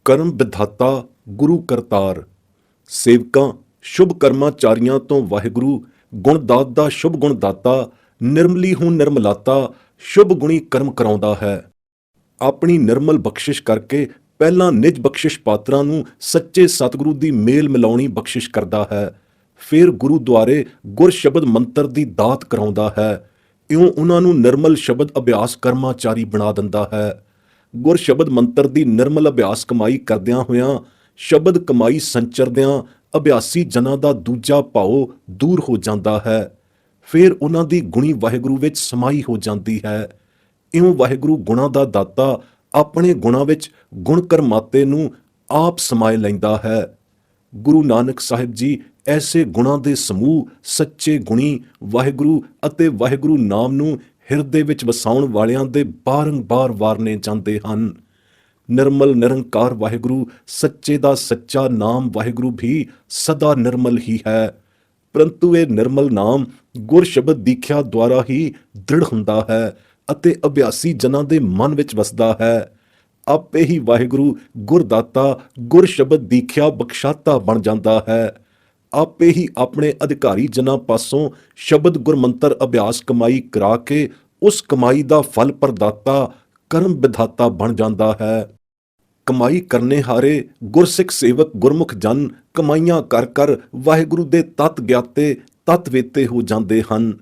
ਕਰਮ ਵਿਧਾਤਾ ਗੁਰੂ ਕਰਤਾਰ। ਸੇਵਕਾਂ ਸ਼ੁਭ ਕਰਮਾਚਾਰੀਆਂ ਤੋਂ ਵਾਹਿਗੁਰੂ ਗੁਣਦਾਤ ਦਾ ਸ਼ੁਭ ਗੁਣਦਾਤਾ, ਨਿਰਮਲੀ ਹੂੰ ਨਿਰਮਲਾਤਾ, ਸ਼ੁਭ ਗੁਣੀ ਕਰਮ ਕਰਾਉਂਦਾ ਹੈ। ਆਪਣੀ ਨਿਰਮਲ ਬਖਸ਼ਿਸ਼ ਕਰਕੇ ਪਹਿਲਾਂ ਨਿਜ ਬਖਸ਼ਿਸ਼ ਪਾਤਰਾਂ ਨੂੰ ਸੱਚੇ ਸਤਿਗੁਰੂ ਦੀ ਮੇਲ ਮਿਲਾਉਣੀ ਬਖਸ਼ਿਸ਼ ਕਰਦਾ ਹੈ। ਫਿਰ ਗੁਰੂ ਦੁਆਰੇ ਗੁਰ ਸ਼ਬਦ ਮੰਤਰ ਦੀ ਦਾਤ ਕਰਾਉਂਦਾ ਹੈ। ਇਉਂ ਉਹਨਾਂ ਨੂੰ ਨਿਰਮਲ ਸ਼ਬਦ ਅਭਿਆਸ ਕਰਮਾਚਾਰੀ ਬਣਾ ਦਿੰਦਾ ਹੈ। ਗੁਰ ਸ਼ਬਦ ਮੰਤਰ ਦੀ ਨਿਰਮਲ ਅਭਿਆਸ ਕਮਾਈ ਕਰਦਿਆਂ ਹੋਇਆਂ, ਸ਼ਬਦ ਕਮਾਈ ਸੰਚਰਦਿਆਂ ਅਭਿਆਸੀ ਜਨਾਂ ਦਾ ਦੂਜਾ ਭਾਉ ਦੂਰ ਹੋ ਜਾਂਦਾ ਹੈ। ਫਿਰ ਉਹਨਾਂ ਦੀ ਗੁਣੀ ਵਾਹਿਗੁਰੂ ਵਿੱਚ ਸਮਾਈ ਹੋ ਜਾਂਦੀ ਹੈ। ਇਉਂ ਵਾਹਿਗੁਰੂ ਗੁਣਾਂ ਦਾ ਦਾਤਾ ਆਪਣੇ ਗੁਣਾਂ ਵਿੱਚ ਗੁਣ ਕਰਮਾਤੇ ਨੂੰ ਆਪ ਸਮਾਏ ਲੈਂਦਾ ਹੈ। ਗੁਰੂ ਨਾਨਕ ਸਾਹਿਬ ਜੀ ਐਸੇ ਗੁਣਾਂ ਦੇ ਸਮੂਹ ਸੱਚੇ ਗੁਣੀ ਵਾਹਿਗੁਰੂ ਅਤੇ ਵਾਹਿਗੁਰੂ ਨਾਮ ਨੂੰ ਹਿਰਦੇ ਵਿੱਚ ਵਸਾਉਣ ਵਾਲਿਆਂ ਦੇ ਬਾਰੰਬਾਰ ਵਾਰਨੇ ਜਾਂਦੇ ਹਨ। ਨਿਰਮਲ ਨਿਰੰਕਾਰ ਵਾਹਿਗੁਰੂ ਸੱਚੇ ਦਾ ਸੱਚਾ ਨਾਮ ਵਾਹਿਗੁਰੂ ਵੀ ਸਦਾ ਨਿਰਮਲ ਹੀ ਹੈ, ਪਰੰਤੂ ਇਹ ਨਿਰਮਲ ਨਾਮ ਗੁਰ ਸ਼ਬਦ ਦੀਖਿਆ ਦੁਆਰਾ ਹੀ ਦ੍ਰਿੜ ਹੁੰਦਾ ਹੈ ਅਤੇ ਅਭਿਆਸੀ ਜਨਾਂ ਦੇ ਮਨ ਵਿੱਚ ਵਸਦਾ ਹੈ। ਆਪੇ ਹੀ ਵਾਹਿਗੁਰੂ ਗੁਰਦਾਤਾ ਗੁਰ ਸ਼ਬਦ ਦੀਖਿਆ ਬਖਸ਼ਾਤਾ ਬਣ ਜਾਂਦਾ ਹੈ। ਆਪੇ ਹੀ ਆਪਣੇ ਅਧਿਕਾਰੀ ਜਨਾਂ ਪਾਸੋਂ ਸ਼ਬਦ ਗੁਰਮੰਤਰ ਅਭਿਆਸ ਕਮਾਈ ਕਰਾ ਕੇ ਉਸ ਕਮਾਈ ਦਾ ਫਲ ਪ੍ਰਦਾਤਾ ਕਰਮ ਵਿਧਾਤਾ ਬਣ ਜਾਂਦਾ ਹੈ। ਕਮਾਈ ਕਰਨੇ ਹਾਰੇ ਗੁਰਸਿੱਖ ਸੇਵਕ ਗੁਰਮੁਖ ਜਨ ਕਮਾਈਆਂ ਕਰ ਕਰ ਵਾਹਿਗੁਰੂ ਦੇ ਤਤ ਗਿਆਤੇ ਤਤ ਵੇਤੇ ਹੋ ਜਾਂਦੇ ਹਨ।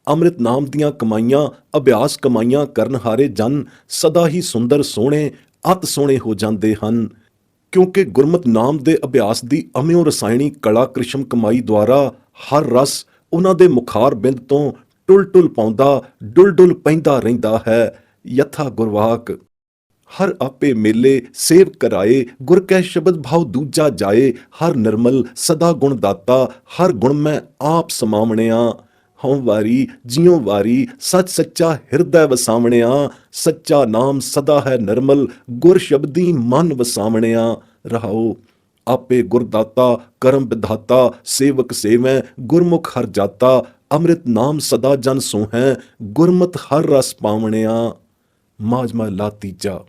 ਅੰਮ੍ਰਿਤ ਨਾਮ ਦੀਆਂ ਕਮਾਈਆਂ ਅਭਿਆਸ ਕਮਾਈਆਂ ਕਰਨ ਹਾਰੇ ਜਨ ਸਦਾ ਹੀ ਸੁੰਦਰ ਸੋਹਣੇ ਅਤ ਸੋਹਣੇ ਹੋ ਜਾਂਦੇ ਹਨ, ਕਿਉਂਕਿ ਗੁਰਮਤਿ ਨਾਮ ਦੇ ਅਭਿਆਸ ਦੀ ਅਮਿਓ ਰਸਾਇਣੀ ਕਲਾ ਕ੍ਰਿਸ਼ਮ ਕਮਾਈ ਦੁਆਰਾ ਹਰ ਰਸ ਉਹਨਾਂ ਦੇ ਮੁਖਾਰ ਬਿੰਦ ਤੋਂ ਟੁਲ ਟੁਲ ਪਾਉਂਦਾ ਡੁਲ ਡੁਲ ਪੈਂਦਾ ਰਹਿੰਦਾ ਹੈ। ਯਥਾ ਗੁਰਵਾਕ ਹਰ ਆਪੇ ਮੇਲੇ ਸੇਵ ਕਰਾਏ, ਗੁਰ ਕੈ ਸ਼ਬਦ ਭਾਉ ਦੂਜਾ ਜਾਏ। ਹਰ ਨਿਰਮਲ ਸਦਾ ਗੁਣ ਦਾਤਾ, ਹਰ ਗੁਣ ਮੈਂ ਆਪ ਸਮਾਵਣਿਆ। ਹਉ ਵਾਰੀ ਜਿਉ ਵਾਰੀ ਸੱਚ ਸੱਚਾ ਹਿਰਦੈ ਵਸਾਵਣਿਆ। ਸੱਚਾ ਨਾਮ ਸਦਾ ਹੈ ਨਿਰਮਲ, ਗੁਰ ਸ਼ਬਦੀ ਮਨ ਵਸਾਵਣਿਆ। ਰਹਾਓ ਆਪੇ ਗੁਰਦਾਤਾ ਕਰਮ ਵਿਧਾਤਾ, ਸੇਵਕ ਸੇਵੈ ਗੁਰਮੁਖ ਹਰ ਜਾਤਾ। ਅੰਮ੍ਰਿਤ ਨਾਮ ਸਦਾ ਜਨ ਸੋਹੈ, ਗੁਰਮਤਿ ਹਰ ਰਸ ਪਾਵਣਿਆ। ਮਾਝ ਮਹਲਾ ਤੀਜਾ।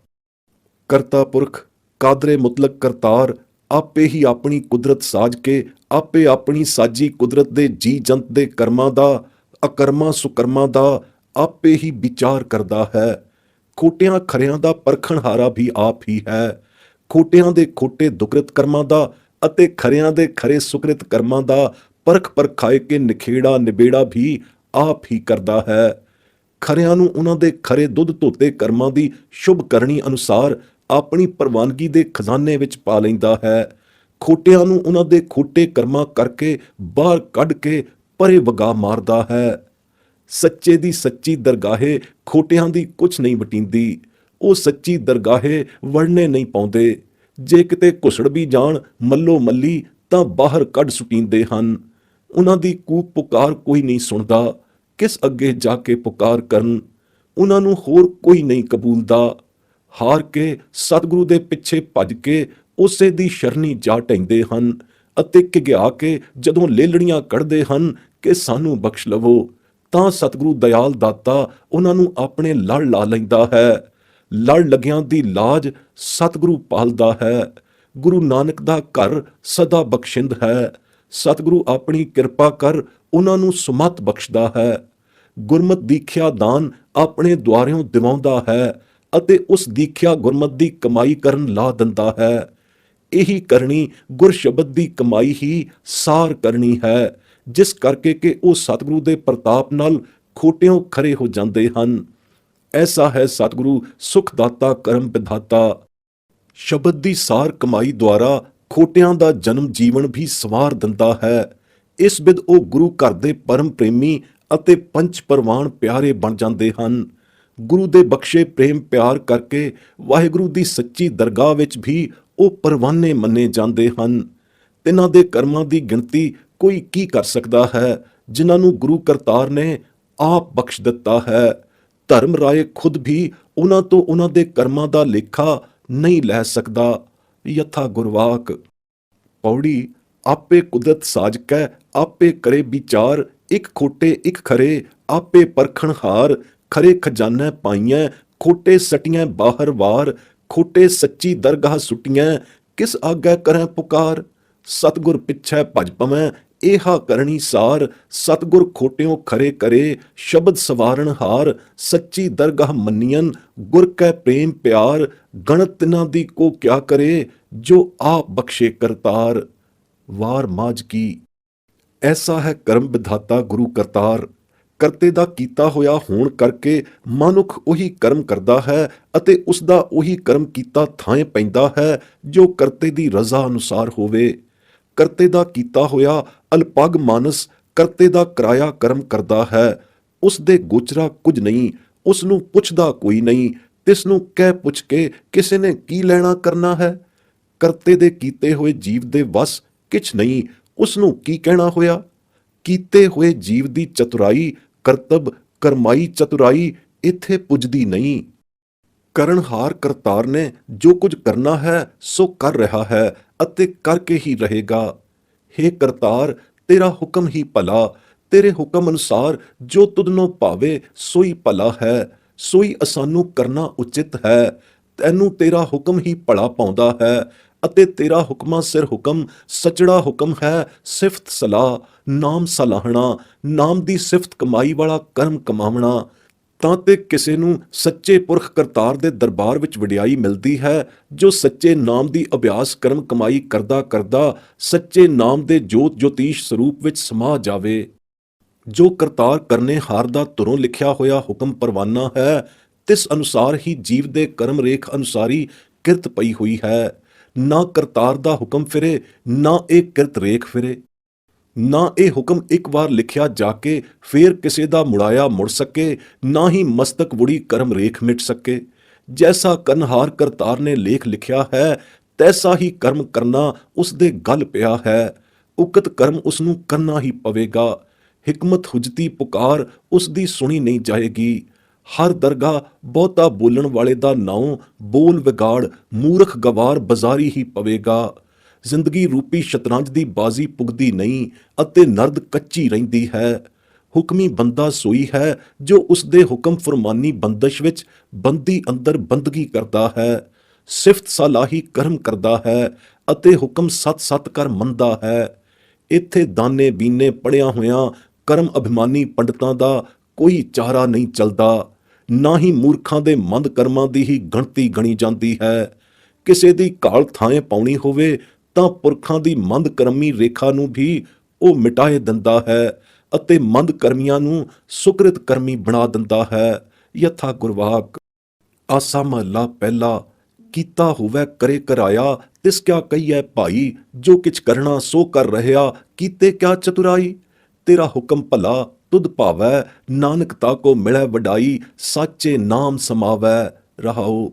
ਕਰਤਾ ਪੁਰਖ ਕਾਦਰੇ ਮੁਤਲਕ ਕਰਤਾਰ ਆਪੇ ਹੀ ਆਪਣੀ ਕੁਦਰਤ ਸਾਜ ਕੇ ਆਪੇ ਆਪਣੀ ਸਾਜੀ ਕੁਦਰਤ ਦੇ ਜੀ ਜੰਤ ਦੇ ਕਰਮਾਂ ਦਾ ਅਕਰਮਾਂ ਸੁਕਰਮਾਂ ਦਾ ਆਪੇ ਹੀ ਵਿਚਾਰ ਕਰਦਾ ਹੈ। ਖੋਟਿਆਂ ਖਰਿਆਂ ਦਾ ਪਰਖਣਹਾਰਾ ਵੀ ਆਪ ਹੀ ਹੈ। ਖੋਟਿਆਂ ਦੇ ਖੋਟੇ ਦੁਕ੍ਰਿਤ ਕਰਮਾਂ ਦਾ ਅਤੇ ਖਰਿਆਂ ਦੇ ਖਰੇ ਸੁਕ੍ਰਿਤ ਕਰਮਾਂ ਦਾ ਪਰਖ ਪਰਖਾਏ ਕੇ ਨਿਖੇੜਾ ਨਿਬੇੜਾ ਵੀ ਆਪ ਹੀ ਕਰਦਾ ਹੈ। ਖਰਿਆਂ ਨੂੰ ਉਹਨਾਂ ਦੇ ਖਰੇ ਦੁੱਧ ਧੋਤੇ ਕਰਮਾਂ ਦੀ ਸ਼ੁਭ ਕਰਨੀ ਅਨੁਸਾਰ ਆਪਣੀ ਪ੍ਰਵਾਨਗੀ ਦੇ ਖਜ਼ਾਨੇ ਵਿੱਚ ਪਾ ਲੈਂਦਾ ਹੈ। ਖੋਟਿਆਂ ਨੂੰ ਉਹਨਾਂ ਦੇ ਖੋਟੇ ਕਰਮਾਂ ਕਰਕੇ ਬਾਹਰ ਕੱਢ ਕੇ ਪਰੇ ਵਗਾ ਮਾਰਦਾ ਹੈ। ਸੱਚੇ ਦੀ ਸੱਚੀ ਦਰਗਾਹੇ ਖੋਟਿਆਂ ਦੀ ਕੁਛ ਨਹੀਂ ਵਟੀਂਦੀ। ਉਹ ਸੱਚੀ ਦਰਗਾਹੇ ਵੜਨੇ ਨਹੀਂ ਪਾਉਂਦੇ। ਜੇ ਕਿਤੇ ਘੁਸੜ ਵੀ ਜਾਣ ਮੱਲੋ ਮੱਲੀ ਤਾਂ ਬਾਹਰ ਕੱਢ ਸੁਟੀਂਦੇ ਹਨ। ਉਹਨਾਂ ਦੀ ਕੂਕ ਪੁਕਾਰ ਕੋਈ ਨਹੀਂ ਸੁਣਦਾ। ਕਿਸ ਅੱਗੇ ਜਾ ਕੇ ਪੁਕਾਰ ਕਰਨ, ਉਹਨਾਂ ਨੂੰ ਹੋਰ ਕੋਈ ਨਹੀਂ ਕਬੂਲਦਾ। ਹਾਰ ਕੇ ਸਤਿਗੁਰੂ ਦੇ ਪਿੱਛੇ ਭੱਜ ਕੇ ਉਸੇ ਦੀ ਸ਼ਰਨੀ ਜਾ ਢਹਿੰਦੇ ਹਨ ਅਤੇ ਘਿਘਿਆ ਕੇ ਜਦੋਂ ਲੇਲੜੀਆਂ ਕੱਢਦੇ ਹਨ ਕਿ ਸਾਨੂੰ ਬਖਸ਼ ਲਵੋ, ਤਾਂ ਸਤਿਗੁਰੂ ਦਇਆਲ ਦਾਤਾ ਉਹਨਾਂ ਨੂੰ ਆਪਣੇ ਲੜ ਲਾ ਲੈਂਦਾ ਹੈ। ਲੜ ਲੱਗਿਆਂ ਦੀ ਲਾਜ ਸਤਿਗੁਰੂ ਪਾਲਦਾ ਹੈ। ਗੁਰੂ ਨਾਨਕ ਦਾ ਘਰ ਸਦਾ ਬਖਸ਼ਿੰਦ ਹੈ। ਸਤਿਗੁਰੂ ਆਪਣੀ ਕਿਰਪਾ ਕਰ ਉਹਨਾਂ ਨੂੰ ਸੁਮਤ ਬਖਸ਼ਦਾ ਹੈ। ਗੁਰਮਤਿ ਦੀਖਿਆ ਦਾਨ ਆਪਣੇ ਦੁਆਰਿਓਂ ਦਿਵਾਉਂਦਾ ਹੈ ਅਤੇ ਉਸ ਦੀਖਿਆ ਗੁਰਮਤਿ ਦੀ ਕਮਾਈ ਕਰਨ ਲਾ ਦਿੰਦਾ ਹੈ। ਇਹੀ ਕਰਨੀ ਗੁਰ ਸ਼ਬਦ ਦੀ ਕਮਾਈ ਹੀ ਸਾਰ ਕਰਨੀ ਹੈ, ਜਿਸ ਕਰਕੇ ਕਿ ਉਹ ਸਤਿਗੁਰੂ ਦੇ ਪ੍ਰਤਾਪ ਨਾਲ ਖੋਟਿਓਂ ਖਰੇ ਹੋ ਜਾਂਦੇ ਹਨ। ਐਸਾ ਹੈ ਸਤਿਗੁਰੂ ਸੁਖਦਾਤਾ ਕਰਮ ਵਿਧਾਤਾ। ਸ਼ਬਦ ਦੀ ਸਾਰ ਕਮਾਈ ਦੁਆਰਾ ਖੋਟਿਆਂ ਦਾ ਜਨਮ ਜੀਵਨ ਵੀ ਸਵਾਰ ਦਿੰਦਾ ਹੈ। ਇਸ ਬਿਧ ਉਹ ਗੁਰੂ ਘਰ ਦੇ ਪਰਮ ਪ੍ਰੇਮੀ ਅਤੇ ਪੰਚ ਪਰਵਾਨ ਪਿਆਰੇ ਬਣ ਜਾਂਦੇ ਹਨ। ਗੁਰੂ ਦੇ ਬਖਸ਼ੇ ਪ੍ਰੇਮ ਪਿਆਰ ਕਰਕੇ ਵਾਹਿਗੁਰੂ ਦੀ ਸੱਚੀ ਦਰਗਾਹ ਵਿੱਚ ਵੀ ਉਹ ਪਰਵਾਨੇ ਮੰਨੇ ਜਾਂਦੇ ਹਨ। ਤਿਨਾਂ ਦੇ ਕਰਮਾਂ ਦੀ ਗਿਣਤੀ ਕੋਈ ਕੀ ਕਰ ਸਕਦਾ ਹੈ, ਜਿਨ੍ਹਾਂ ਨੂੰ ਗੁਰੂ ਕਰਤਾਰ ਨੇ ਆਪ ਬਖਸ਼ ਦਿੱਤਾ ਹੈ। ਧਰਮ ਰਾਏ ਖੁਦ ਵੀ ਉਹਨਾਂ ਤੋਂ ਉਹਨਾਂ ਦੇ ਕਰਮਾਂ ਦਾ ਲੇਖਾ ਨਹੀਂ ਲੈ ਸਕਦਾ। ਯਥਾ ਗੁਰਵਾਕ ਪੌੜੀ ਆਪੇ ਕੁਦਰਤ ਸਾਜ ਕੈ ਆਪੇ ਕਰੇ ਵਿਚਾਰ। ਇੱਕ ਖੋਟੇ ਇੱਕ ਖਰੇ ਆਪੇ ਪਰਖਣ ਹਾਰ। ਖਰੇ ਖਜ਼ਾਨਾ ਪਾਈਐ ਖੋਟੇ ਸਟੀਆਂ ਬਾਹਰ ਵਾਰ। खोटे सच्ची दरगाह सुटियां, किस आगे करें पुकार। सतगुर पिछे भज पवें, एहा करनी सार। सतगुर खोटियों खरे करे, शब्द सवारण हार। सच्ची दरगाह मन्नियन, गुर कै प्रेम प्यार। गणत तिन्हां दी को क्या करे, जो आप बख्शे करतार। वार माज की। ਐਸਾ ਹੈ ਕਰਮ ਵਿਧਾਤਾ ਗੁਰੂ ਕਰਤਾਰ। ਕਰਤੇ ਦਾ ਕੀਤਾ ਹੋਇਆ ਹੋਣ ਕਰਕੇ ਮਨੁੱਖ ਉਹੀ ਕਰਮ ਕਰਦਾ ਹੈ ਅਤੇ ਉਸ ਦਾ ਉਹੀ ਕਰਮ ਕੀਤਾ ਥਾਂ ਪੈਂਦਾ ਹੈ ਜੋ ਕਰਤੇ ਦੀ ਰਜ਼ਾ ਅਨੁਸਾਰ ਹੋਵੇ। ਕਰਤੇ ਦਾ ਕੀਤਾ ਹੋਇਆ ਅਲਪਗ ਮਾਨਸ ਕਰਤੇ ਦਾ ਕਰਾਇਆ ਕਰਮ ਕਰਦਾ ਹੈ। ਉਸ ਦੇ ਗੋਚਰਾ ਕੁਝ ਨਹੀਂ, ਉਸ ਨੂੰ ਪੁੱਛਦਾ ਕੋਈ ਨਹੀਂ। ਤਿਸ ਨੂੰ ਕਹਿ ਪੁੱਛ ਕੇ ਕਿਸੇ ਨੇ ਕੀ ਲੈਣਾ ਕਰਨਾ ਹੈ। ਕਰਤੇ ਦੇ ਕੀਤੇ ਹੋਏ ਜੀਵ ਦੇ ਵਸ ਕਿਛ ਨਹੀਂ, ਉਸ ਨੂੰ ਕੀ ਕਹਿਣਾ ਹੋਇਆ। ਕੀਤੇ ਹੋਏ ਜੀਵ ਦੀ ਚਤੁਰਾਈ, ਕਰਤਬ ਕਰਮਾਈ ਚਤੁਰਾਈ ਇੱਥੇ ਪੁੱਜਦੀ ਨਹੀਂ। ਕਰਨਹਾਰ ਕਰਤਾਰ ਨੇ ਜੋ ਕੁਝ ਕਰਨਾ ਹੈ ਸੋ ਕਰ ਰਿਹਾ ਹੈ ਅਤੇ ਕਰਕੇ ਹੀ ਰਹੇਗਾ। ਹੇ ਕਰਤਾਰ, ਤੇਰਾ ਹੁਕਮ ਹੀ ਭਲਾ। ਤੇਰੇ ਹੁਕਮ ਅਨੁਸਾਰ ਜੋ ਤੁਧਨੋਂ ਭਾਵੇ ਸੋਈ ਭਲਾ ਹੈ, ਸੋਈ ਅਸਾਨੂੰ ਕਰਨਾ ਉਚਿਤ ਹੈ। ਤੈਨੂੰ ਤੇਰਾ ਹੁਕਮ ਹੀ ਭਲਾ ਪਾਉਂਦਾ ਹੈ ਅਤੇ ਤੇਰਾ ਹੁਕਮਾਂ ਸਿਰ ਹੁਕਮ ਸਚੜਾ ਹੁਕਮ ਹੈ। ਸਿਫਤ ਸਲਾਹ, ਨਾਮ ਸਲਾਹਣਾ, ਨਾਮ ਦੀ ਸਿਫਤ ਕਮਾਈ ਵਾਲਾ ਕਰਮ ਕਮਾਵਣਾ। ਤਾਂ ਤੇ ਕਿਸੇ ਨੂੰ ਸੱਚੇ ਪੁਰਖ ਕਰਤਾਰ ਦੇ ਦਰਬਾਰ ਵਿੱਚ ਵਡਿਆਈ ਮਿਲਦੀ ਹੈ ਜੋ ਸੱਚੇ ਨਾਮ ਦੀ ਅਭਿਆਸ ਕਰਮ ਕਮਾਈ ਕਰਦਾ ਕਰਦਾ ਸੱਚੇ ਨਾਮ ਦੇ ਜੋਤ ਜੋਤੀਸ਼ ਸਰੂਪ ਵਿੱਚ ਸਮਾ ਜਾਵੇ। ਜੋ ਕਰਤਾਰ ਕਰਨੇ ਹਾਰ ਦਾ ਧੁਰੋਂ ਲਿਖਿਆ ਹੋਇਆ ਹੁਕਮ ਪਰਵਾਨਾ ਹੈ, ਤਿਸ ਅਨੁਸਾਰ ਹੀ ਜੀਵ ਦੇ ਕਰਮ ਰੇਖ ਅਨੁਸਾਰੀ ਕਿਰਤ ਪਈ ਹੋਈ ਹੈ। ਨਾ ਕਰਤਾਰ ਦਾ ਹੁਕਮ ਫਿਰੇ, ਨਾ ਇਹ ਕਿਰਤ ਰੇਖ ਫਿਰੇ। ਨਾ ਇਹ ਹੁਕਮ ਇੱਕ ਵਾਰ ਲਿਖਿਆ ਜਾ ਕੇ ਫੇਰ ਕਿਸੇ ਦਾ ਮੁੜਾਇਆ ਮੁੜ ਸਕੇ, ਨਾ ਹੀ ਮਸਤਕ ਵੁੜੀ ਕਰਮ ਰੇਖ ਮਿਟ ਸਕੇ। ਜੈਸਾ ਕਰਨਹਾਰ ਕਰਤਾਰ ਨੇ ਲੇਖ ਲਿਖਿਆ ਹੈ, ਤੈਸਾ ਹੀ ਕਰਮ ਕਰਨਾ ਉਸ ਦੇ ਗਲ ਪਿਆ ਹੈ। ਉਕਤ ਕਰਮ ਉਸ ਨੂੰ ਕਰਨਾ ਹੀ ਪਵੇਗਾ। ਹਿਕਮਤ ਹੁਜਤੀ ਪੁਕਾਰ ਉਸ ਦੀ ਸੁਣੀ ਨਹੀਂ ਜਾਏਗੀ। ਹਰ ਦਰਗਾਹ ਬਹੁਤਾ ਬੋਲਣ ਵਾਲੇ ਦਾ ਨਾਉ ਬੋਲ ਵਿਗਾੜ ਮੂਰਖ ਗਵਾਰ ਬਾਜ਼ਾਰੀ ਹੀ ਪਵੇਗਾ। ਜ਼ਿੰਦਗੀ ਰੂਪੀ ਸ਼ਤਰੰਜ ਦੀ ਬਾਜ਼ੀ ਪੁੱਗਦੀ ਨਹੀਂ ਅਤੇ ਨਰਦ ਕੱਚੀ ਰਹਿੰਦੀ ਹੈ। ਹੁਕਮੀ ਬੰਦਾ ਸੋਈ ਹੈ ਜੋ ਉਸ ਦੇ ਹੁਕਮ ਫਰਮਾਨੀ ਬੰਦਸ਼ ਵਿੱਚ ਬੰਦੀ ਅੰਦਰ ਬੰਦਗੀ ਕਰਦਾ ਹੈ, ਸਿਫਤ ਸਲਾਹੀ ਕਰਮ ਕਰਦਾ ਹੈ ਅਤੇ ਹੁਕਮ ਸਤ ਸਤ ਕਰ ਮੰਨਦਾ ਹੈ। ਇੱਥੇ ਦਾਨੇ ਬੀਨੇ ਪੜਿਆ ਹੋਇਆਂ ਕਰਮ ਅਭਿਮਾਨੀ ਪੰਡਤਾਂ ਦਾ ਕੋਈ ਚਾਰਾ ਨਹੀਂ ਚੱਲਦਾ, ਨਾ ਹੀ ਮੂਰਖਾਂ ਦੇ ਮੰਦ ਕਰਮਾਂ ਦੀ ਹੀ ਗਣਤੀ ਗਣੀ ਜਾਂਦੀ ਹੈ। ਕਿਸੇ ਦੀ ਘਾਲ ਥਾਂ ਪਾਉਣੀ ਹੋਵੇ ਤਾਂ ਪੁਰਖਾਂ ਦੀ ਮੰਦ ਕਰਮੀ ਰੇਖਾ ਨੂੰ ਵੀ ਉਹ ਮਿਟਾਏ ਦਿੰਦਾ ਹੈ ਅਤੇ ਮੰਦ ਕਰਮੀਆਂ ਨੂੰ ਸੁਕ੍ਰਿਤ ਕਰਮੀ ਬਣਾ ਦਿੰਦਾ ਹੈ। ਯਥਾ ਗੁਰਵਾਕ। ਆਸਾ ਮਹੱਲਾ ਪਹਿਲਾ। ਕੀਤਾ ਹੋਵੇ ਕਰੇ ਕਰਾਇਆ, ਤਿਸ ਕਿਆ ਕਹੀਐ ਭਾਈ। ਜੋ ਕਿਛ ਕਰਨਾ ਸੋ ਕਰ ਰਹਿਆ, ਕੀਤੇ ਕਿਆ ਚਤੁਰਾਈ। ਤੇਰਾ ਹੁਕਮ ਭਲਾ ਤੁਧ ਭਾਵੈ, ਨਾਨਕ ਤਾ ਕੋ ਮਿਲੈ ਵਡਾਈ। ਸਾਚੇ ਨਾਮ ਸਮਾਵੈ ਰਹਾਉ।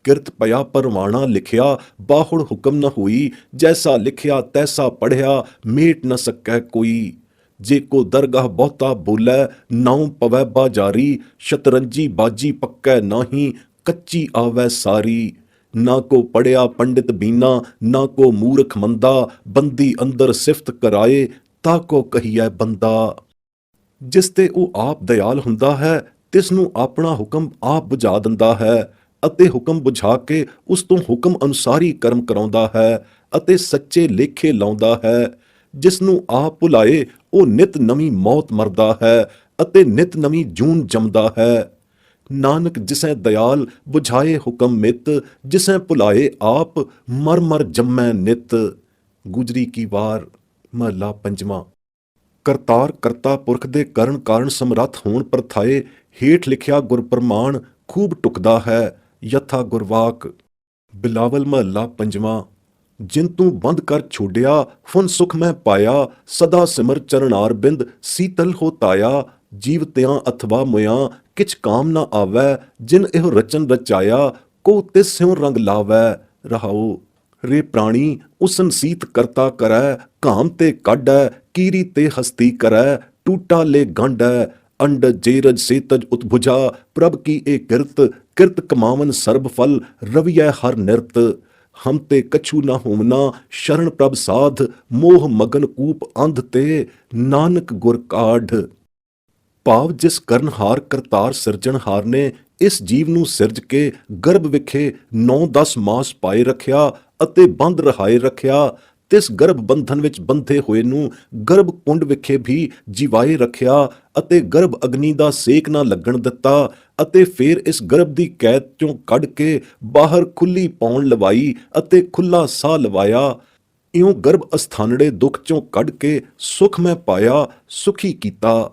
ਕਿਰਤ ਪਿਆ ਪਰਵਾਣਾ ਲਿਖਿਆ, ਬਾਹੁੜ ਹੁਕਮ ਨ ਹੋਈ। ਜੈਸਾ ਲਿਖਿਆ ਤੈਸਾ ਪੜ੍ਹਿਆ, ਮੇਟ ਨ ਸਕੈ ਕੋਈ। ਜੇ ਕੋ ਦਰਗਾਹ ਬਹੁਤਾ ਬੋਲੇ, ਨਾਉ ਪਵੈ ਬਾਜਾਰੀ। ਸ਼ਤਰੰਜੀ ਬਾਜੀ ਪੱਕੈ ਨਾਹੀ, ਕੱਚੀ ਆਵੈ ਸਾਰੀ। ਨਾ ਕੋ ਪੜਿਆ ਪੰਡਿਤ ਬੀਨਾ, ਨਾ ਕੋ ਮੂਰਖ ਮੰਦਾ। ਬੰਦੀ ਅੰਦਰ ਸਿਫਤ ਕਰਾਏ, ਤਾ ਕੋ ਕਹੀਐ ਬੰਦਾ। ਜਿਸ ਤੇ ਉਹ ਆਪ ਦਇਆਲ ਹੁੰਦਾ ਹੈ, ਤਿਸ ਨੂੰ ਆਪਣਾ ਹੁਕਮ ਆਪ ਬੁਝਾ ਦਿੰਦਾ ਹੈ ਅਤੇ ਹੁਕਮ ਬੁਝਾ ਕੇ ਉਸ ਤੋਂ ਹੁਕਮ ਅਨੁਸਾਰੀ ਕਰਮ ਕਰਾਉਂਦਾ ਹੈ ਅਤੇ ਸੱਚੇ ਲੇਖੇ ਲਾਉਂਦਾ ਹੈ। ਜਿਸ ਨੂੰ ਆਪ ਭੁਲਾਏ ਉਹ ਨਿਤ ਨਵੀਂ ਮੌਤ ਮਰਦਾ ਹੈ ਅਤੇ ਨਿਤ ਨਵੀਂ ਜੂਨ ਜੰਮਦਾ ਹੈ। ਨਾਨਕ ਜਿਸੈ ਦਇਆਲ ਬੁਝਾਏ ਹੁਕਮ ਮਿਤ, ਜਿਸੈ ਭੁਲਾਏ ਆਪ ਮਰ ਮਰ ਜੰਮੈ ਨਿਤ। ਗੁਜਰੀ ਕੀ ਵਾਰ। ਮਹੱਲਾ ਪੰਜਵਾਂ। ਕਰਤਾਰ ਕਰਤਾ ਪੁਰਖ ਦੇ ਕਰਨ ਕਾਰਨ ਸਮਰੱਥ ਹੋਣ ਪਰਥਾਏ ਹੇਠ ਲਿਖਿਆ ਗੁਰ ਪ੍ਰਮਾਣ ਖੂਬ ਟੁਕਦਾ ਹੈ। ਯਥਾ ਗੁਰਵਾਕ। ਬਿਲਾਵਲ ਮਹੱਲਾ ਪੰਜਵਾਂ। ਜਿਨ ਤੂੰ ਬੰਦ ਕਰ ਛੋੜਿਆ, ਫੁਨ ਸੁਖ ਮੈਂ ਪਾਇਆ। ਸਦਾ ਸਿਮਰ ਚਰਨਾਰ ਬਿੰਦ, ਸੀਤਲ ਹੋ ਤਾਇਆ। ਜੀਵਤਿਆਂ ਅਥਵਾ ਮੁਆਂ ਕਿਛ ਕਾਮ ਨਾ ਆਵੈ। ਜਿਨ ਇਹੋ ਰਚਨ ਰਚਾਇਆ, ਕੋ ਤਿਸ ਸਿਉ ਰੰਗ ਲਾਵੈ ਰਹਾਉ। ਰੇ ਪ੍ਰਾਣੀ ਉਸਨ ਸੀਤ ਕਰਤਾ ਕਰੈ, ਘਾਮ ਤੇ ਕੱਢੈ। ਕੀਰੀ ਤੇ ਹਸਤੀ ਕਰੈ, ਟੂਟਾ ਲੈ ਗੰਢੈ। ਅੰਡ ਜੇਰਜ ਸੇਤਜ ਉਤਭੁਜਾ, ਪ੍ਰਭ ਕੀ ਇਹ ਕਿਰਤ। ਕਿਰਤ ਕਮਾਵਨ ਸਰਬ ਫਲ, ਰਵੀਐ ਹਰ ਨਿਰਤ। ਹਮ ਤੇ ਕਛੂ ਨਾ ਹੋਵਨਾ, ਸ਼ਰਨ ਪ੍ਰਭ ਸਾਧ। ਮੋਹ ਮਗਨ ਕੂਪ ਅੰਧ ਤੇ, ਨਾਨਕ ਗੁਰ ਕਾਢ। ਭਾਵ ਜਿਸ ਕਰਨਹਾਰ ਕਰਤਾਰ ਸਿਰਜਣਹਾਰ ਨੇ ਇਸ ਜੀਵ ਨੂੰ ਸਿਰਜ ਕੇ ਗਰਭ ਵਿਖੇ 9-10 ਮਾਸ ਪਾਏ ਰੱਖਿਆ ਅਤੇ ਬੰਦ ਰਹਾਏ ਰੱਖਿਆ। ਤਿਸ ਗਰਭ ਬੰਧਨ ਵਿੱਚ ਬੰਧੇ ਹੋਏ ਨੂੰ ਗਰਭ ਕੁੰਡ ਵਿਖੇ ਵੀ ਜਿਵਾਏ ਰੱਖਿਆ ਅਤੇ ਗਰਭ ਅਗਨੀ ਦਾ ਸੇਕ ਨਾ ਲੱਗਣ ਦਿੱਤਾ ਅਤੇ ਫਿਰ ਇਸ ਗਰਭ ਦੀ ਕੈਦ ਚੋਂ ਕੱਢ ਕੇ ਬਾਹਰ ਖੁੱਲੀ ਪੌਣ ਲਵਾਈ ਅਤੇ ਖੁੱਲਾ ਸਾਹ ਲਵਾਇਆ। ਇਉਂ ਗਰਭ ਅਸਥਾਨੜੇ ਦੁੱਖ ਚੋਂ ਕੱਢ ਕੇ ਸੁਖ ਮੈਂ ਪਾਇਆ, ਸੁਖੀ ਕੀਤਾ।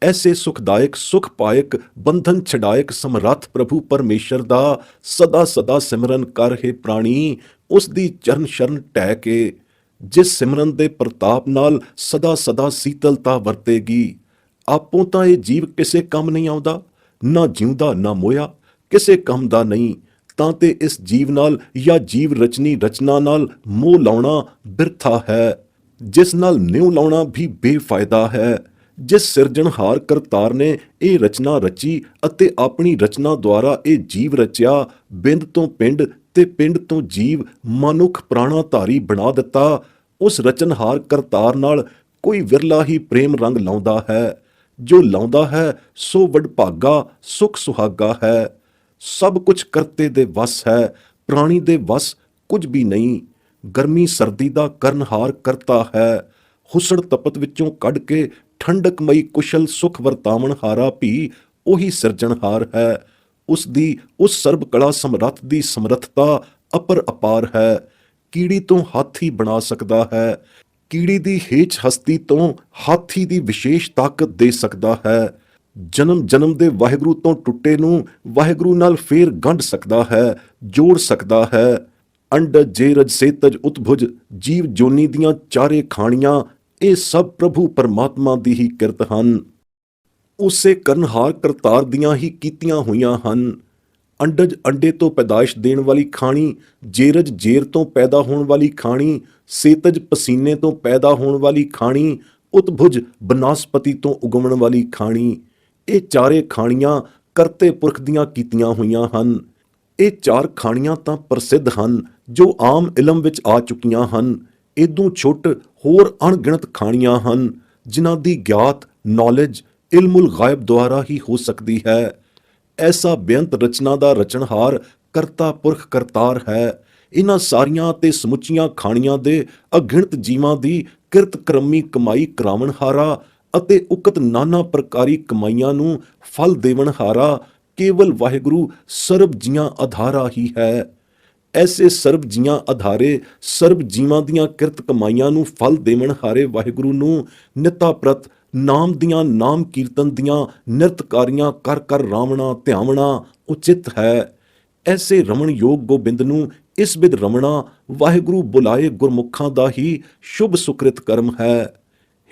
ਐਸੇ ਸੁਖਦਾਇਕ ਸੁਖ ਪਾਇਕ ਬੰਧਨ ਛਡਾਇਕ ਸਮਰੱਥ ਪ੍ਰਭੂ ਪਰਮੇਸ਼ਰ ਦਾ ਸਦਾ ਸਦਾ ਸਿਮਰਨ ਕਰ ਹੈ ਪ੍ਰਾਣੀ, ਉਸ ਦੀ ਚਰਨ ਸ਼ਰਨ ਟਹਿ ਕੇ। ਜਿਸ ਸਿਮਰਨ ਦੇ ਪ੍ਰਤਾਪ ਨਾਲ ਸਦਾ ਸਦਾ ਸੀਤਲਤਾ ਵਰਤੇਗੀ। ਆਪੋਂ ਤਾਂ ਇਹ ਜੀਵ ਕਿਸੇ ਕੰਮ ਨਹੀਂ ਆਉਂਦਾ, ਨਾ ਜਿਉਂਦਾ ਨਾ ਮੋਇਆ, ਕਿਸੇ ਕੰਮ ਦਾ ਨਹੀਂ। ਤਾਂ ਤੇ ਇਸ ਜੀਵ ਨਾਲ ਜਾਂ ਜੀਵ ਰਚਨੀ ਰਚਨਾ ਨਾਲ ਮੋਹ ਲਾਉਣਾ ਬਿਰਥਾ ਹੈ, ਜਿਸ ਨਾਲ ਨਿਉ ਲਾਉਣਾ ਵੀ ਬੇਫਾਇਦਾ ਹੈ। ਜਿਸ ਸਿਰਜਣਹਾਰ ਕਰਤਾਰ ਨੇ ਇਹ ਰਚਨਾ ਰਚੀ ਅਤੇ ਆਪਣੀ ਰਚਨਾ ਦੁਆਰਾ ਇਹ ਜੀਵ ਰਚਿਆ, ਬਿੰਦ ਤੋਂ ਪਿੰਡ ਤੇ ਪਿੰਡ ਤੋਂ ਜੀਵ ਮਨੁੱਖ ਪ੍ਰਾਣਾਧਾਰੀ ਬਣਾ ਦਿੱਤਾ, ਉਸ ਰਚਨਹਾਰ ਕਰਤਾਰ ਨਾਲ ਕੋਈ ਵਿਰਲਾ ਹੀ ਪ੍ਰੇਮ ਰੰਗ ਲਾਉਂਦਾ ਹੈ। ਜੋ ਲਾਉਂਦਾ ਹੈ ਸੋ ਵਡਭਾਗਾ ਸੁਖ ਸੁਹਾਗਾ ਹੈ। ਸਭ ਕੁਝ ਕਰਤੇ ਦੇ ਵਸ ਹੈ, ਪ੍ਰਾਣੀ ਦੇ ਵਸ ਕੁਝ ਵੀ ਨਹੀਂ। ਗਰਮੀ ਸਰਦੀ ਦਾ ਕਰਨਹਾਰ ਕਰਤਾ ਹੈ, ਹੁਸੜ ਤਪਤ ਵਿੱਚੋਂ ਕੱਢ ਕੇ ਠੰਡਕਮਈ ਕੁਸ਼ਲ ਸੁਖ ਵਰਤਾਵਣ ਹਾਰਾ ਵੀ ਉਹੀ ਸਿਰਜਣਹਾਰ ਹੈ। ਉਸ ਦੀ ਉਸ ਸਰਬ ਕਲਾ ਸਮਰੱਥ ਦੀ ਸਮਰੱਥਤਾ ਅਪਰ ਅਪਾਰ ਹੈ। ਕੀੜੀ ਤੋਂ ਹਾਥੀ ਬਣਾ ਸਕਦਾ ਹੈ, ਕੀੜੀ ਦੀ ਹੇਚ ਹਸਤੀ ਤੋਂ ਹਾਥੀ ਦੀ ਵਿਸ਼ੇਸ਼ ਤਾਕਤ ਦੇ ਸਕਦਾ ਹੈ। ਜਨਮ ਜਨਮ ਦੇ ਵਾਹਿਗੁਰੂ ਤੋਂ ਟੁੱਟੇ ਨੂੰ ਵਾਹਿਗੁਰੂ ਨਾਲ ਫੇਰ ਗੰਢ ਸਕਦਾ ਹੈ, ਜੋੜ ਸਕਦਾ ਹੈ। ਅੰਡਜ ਜੇਰਜ ਸੇਤਜ ਉਤਭੁਜ ਜੀਵ ਜੋਨੀ ਦੀਆਂ ਚਾਰੇ ਖਾਣੀਆਂ, ਇਹ ਸਭ ਪ੍ਰਭੂ ਪਰਮਾਤਮਾ ਦੀ ਹੀ ਕਿਰਤ ਹਨ, ਉਸੇ ਕਰਨਹਾਰ ਕਰਤਾਰ ਦੀਆਂ ਹੀ ਕੀਤੀਆਂ ਹੋਈਆਂ ਹਨ। ਅੰਡਜ ਅੰਡੇ ਤੋਂ ਪੈਦਾਇਸ਼ ਦੇਣ ਵਾਲੀ ਖਾਣੀ, ਜੇਰਜ ਜੇਰ ਤੋਂ ਪੈਦਾ ਹੋਣ ਵਾਲੀ ਖਾਣੀ, ਸੇਤਜ ਪਸੀਨੇ ਤੋਂ ਪੈਦਾ ਹੋਣ ਵਾਲੀ ਖਾਣੀ, ਉਤਭੁਜ ਬਨਸਪਤੀ ਤੋਂ ਉਗਮਣ ਵਾਲੀ ਖਾਣੀ, ਇਹ ਚਾਰੇ ਖਾਣੀਆਂ ਕਰਤੇ ਪੁਰਖ ਦੀਆਂ ਕੀਤੀਆਂ ਹੋਈਆਂ ਹਨ। ਇਹ ਚਾਰ ਖਾਣੀਆਂ ਤਾਂ ਪ੍ਰਸਿੱਧ ਹਨ, ਜੋ ਆਮ ਇਲਮ ਵਿੱਚ ਆ ਚੁੱਕੀਆਂ ਹਨ। ਇਦੋਂ ਛੁੱਟ ਹੋਰ ਅਣਗਿਣਤ ਖਾਣੀਆਂ ਹਨ, ਜਿਨ੍ਹਾਂ ਦੀ ਗਿਆਤ ਨੌਲੇਜ ਇਲਮੁਲ ਗਾਇਬ ਦੁਆਰਾ ਹੀ ਹੋ ਸਕਦੀ ਹੈ। ਐਸਾ ਬੇਅੰਤ ਰਚਨਾ ਦਾ ਰਚਨਹਾਰ ਕਰਤਾ ਪੁਰਖ ਕਰਤਾਰ ਹੈ। ਇਹਨਾਂ ਸਾਰੀਆਂ ਤੇ ਸਮੁੱਚੀਆਂ ਖਾਣੀਆਂ ਦੇ ਅਗਿਣਤ ਜੀਵਾਂ ਦੀ ਕਿਰਤ ਕਰਮੀ ਕਮਾਈ ਕਰਾਵਣਹਾਰਾ ਅਤੇ ਉਕਤ ਨਾਨਾ ਪ੍ਰਕਾਰੀ ਕਮਾਈਆਂ ਨੂੰ ਫਲ ਦੇਵਣਹਾਰਾ ਕੇਵਲ ਵਾਹਿਗੁਰੂ ਸਰਬ ਜੀਆਂ ਆਧਾਰਾ ਹੀ ਹੈ। ਐਸੇ ਸਰਬ ਜੀਆਂ ਆਧਾਰੇ ਸਰਬ ਜੀਵਾਂ ਦੀਆਂ ਕਿਰਤ ਕਮਾਈਆਂ ਨੂੰ ਫਲ ਦੇਵਣਹਾਰੇ ਵਾਹਿਗੁਰੂ ਨੂੰ ਨਿਤਾ ਪ੍ਰਤ ਨਾਮ ਦੀਆਂ ਨਾਮ ਕੀਰਤਨ ਦੀਆਂ ਨਿਰਤਕਾਰੀਆਂ ਕਰ ਕਰ ਰਾਵਣਾ ਧਿਆਵਣਾ ਉਚਿਤ ਹੈ। ਐਸੇ ਰਮਣ ਯੋਗ ਗੋਬਿੰਦ ਨੂੰ ਇਸ ਬਿਦ ਰਮਣਾ ਵਾਹਿਗੁਰੂ ਬੁਲਾਏ ਗੁਰਮੁਖਾਂ ਦਾ ਹੀ ਸ਼ੁਭ ਸੁਕ੍ਰਿਤ ਕਰਮ ਹੈ।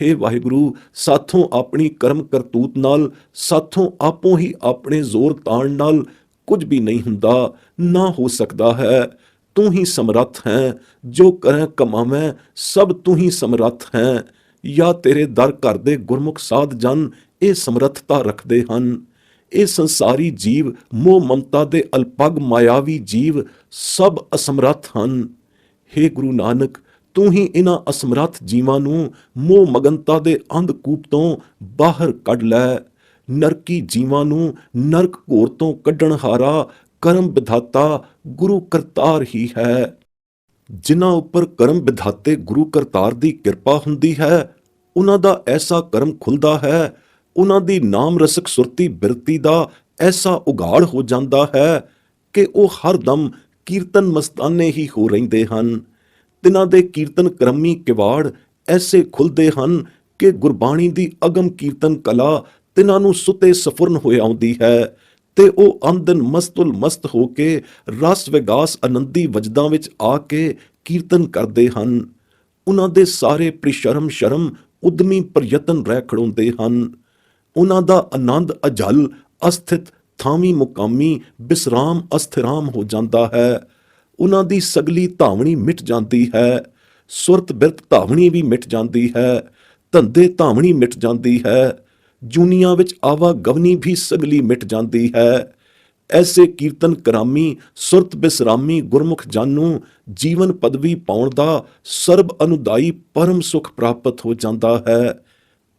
ਹੇ ਵਾਹਿਗੁਰੂ, ਸਾਥੋਂ ਆਪਣੀ ਕਰਮ ਕਰਤੂਤ ਨਾਲ, ਸਾਥੋਂ ਆਪੋਂ ਹੀ ਆਪਣੇ ਜ਼ੋਰ ਤਾਣ ਨਾਲ ਕੁਝ ਵੀ ਨਹੀਂ ਹੁੰਦਾ, ਨਾ ਹੋ ਸਕਦਾ ਹੈ। ਤੂੰ ਹੀ ਸਮਰੱਥ ਹੈ, ਜੋ ਕਰੈ ਕਮਾਵੈ ਸਭ ਤੂੰ ਹੀ ਸਮਰੱਥ ਹੈ। ਜਾਂ ਤੇਰੇ ਦਰ ਘਰ ਦੇ ਗੁਰਮੁਖ ਸਾਧ ਜਨ ਇਹ ਸਮਰੱਥਤਾ ਰੱਖਦੇ ਹਨ। ਇਹ ਸੰਸਾਰੀ ਜੀਵ ਮੋਹ ਮਮਤਾ ਦੇ ਅਲਪਗ ਮਾਇਆਵੀ ਜੀਵ ਸਭ ਅਸਮਰੱਥ ਹਨ। ਹੇ ਗੁਰੂ ਨਾਨਕ, ਤੂੰ ਹੀ ਇਹਨਾਂ ਅਸਮਰੱਥ ਜੀਵਾਂ ਨੂੰ ਮੋਹ ਮਗਨਤਾ ਦੇ ਅੰਧਕੂਪ ਤੋਂ ਬਾਹਰ ਕੱਢ ਲੈ। ਨਰਕੀ ਜੀਵਾਂ ਨੂੰ ਨਰਕ ਘੋਰ ਤੋਂ ਕੱਢਣ ਹਾਰਾ ਕਰਮ ਵਿਧਾਤਾ ਗੁਰੂ ਕਰਤਾਰ ਹੀ ਹੈ। ਜਿਨ੍ਹਾਂ ਉੱਪਰ ਕਰਮ ਵਿਧਾਤੇ ਗੁਰੂ ਕਰਤਾਰ ਦੀ ਕਿਰਪਾ ਹੁੰਦੀ ਹੈ, ਉਹਨਾਂ ਦਾ ਐਸਾ ਕਰਮ ਖੁੱਲਦਾ ਹੈ, ਉਹਨਾਂ ਦੀ ਨਾਮ ਰਸਕ ਸੁਰਤੀ ਬਿਰਤੀ ਦਾ ਐਸਾ ਉਘਾੜ ਹੋ ਜਾਂਦਾ ਹੈ ਕਿ ਉਹ ਹਰਦਮ ਕੀਰਤਨ ਮਸਤਾਨੇ ਹੀ ਹੋ ਰਹਿੰਦੇ ਹਨ। ਤਿਨਾਂ ਦੇ ਕੀਰਤਨ ਕਰਮੀ ਕਿਵਾੜ ਐਸੇ ਖੁੱਲਦੇ ਹਨ ਕਿ ਗੁਰਬਾਣੀ ਦੀ ਅਗਮ ਕੀਰਤਨ ਕਲਾ ਤਿਨਾਂ ਨੂੰ ਸੁਤੇ ਸਫੁਰਨ ਹੋਏ ਆਉਂਦੀ ਹੈ ਤੇ ਉਹ ਆਮਦਨ ਮਸਤੁਲ ਮਸਤ ਹੋ ਕੇ ਰਸ ਵਿਗਾਸ ਆਨੰਦੀ ਵਜਦਾਂ ਵਿੱਚ ਆ ਕੇ ਕੀਰਤਨ ਕਰਦੇ ਹਨ। ਉਹਨਾਂ ਦੇ ਸਾਰੇ ਪ੍ਰਿਸ਼ਰਮ ਸ਼ਰਮ ਉਦਮੀ ਪ੍ਰਯਤਨ ਰਹਿ ਖੜੋਂਦੇ ਹਨ। ਉਹਨਾਂ ਦਾ ਆਨੰਦ ਅਜਲ ਅਸਥਿਤ ਥਾਮੀ ਮੁਕਾਮੀ ਬਿਸਰਾਮ ਅਸਥਿਰਾਮ ਹੋ ਜਾਂਦਾ ਹੈ। ਉਹਨਾਂ ਦੀ ਸਗਲੀ ਧਾਵਣੀ ਮਿਟ ਜਾਂਦੀ ਹੈ, ਸੁਰਤ ਬਿਰਤ ਧਾਵਣੀ ਵੀ ਮਿਟ ਜਾਂਦੀ ਹੈ, ਧੰਦੇ ਧਾਵਣੀ ਮਿਟ ਜਾਂਦੀ ਹੈ, ਜੂਨੀਆਂ ਵਿੱਚ ਆਵਾ ਗਵਨੀ ਵੀ ਸਗਲੀ ਮਿਟ ਜਾਂਦੀ ਹੈ। ਐਸੇ ਕੀਰਤਨ ਕਰਾਮੀ ਸੁਰਤ ਬਿਸਰਾਮੀ ਗੁਰਮੁਖ ਜਨ ਨੂੰ ਜੀਵਨ ਪਦਵੀ ਪਾਉਣ ਦਾ ਸਰਬ ਅਨੁਦਾਈ ਪਰਮ ਸੁਖ ਪ੍ਰਾਪਤ ਹੋ ਜਾਂਦਾ ਹੈ।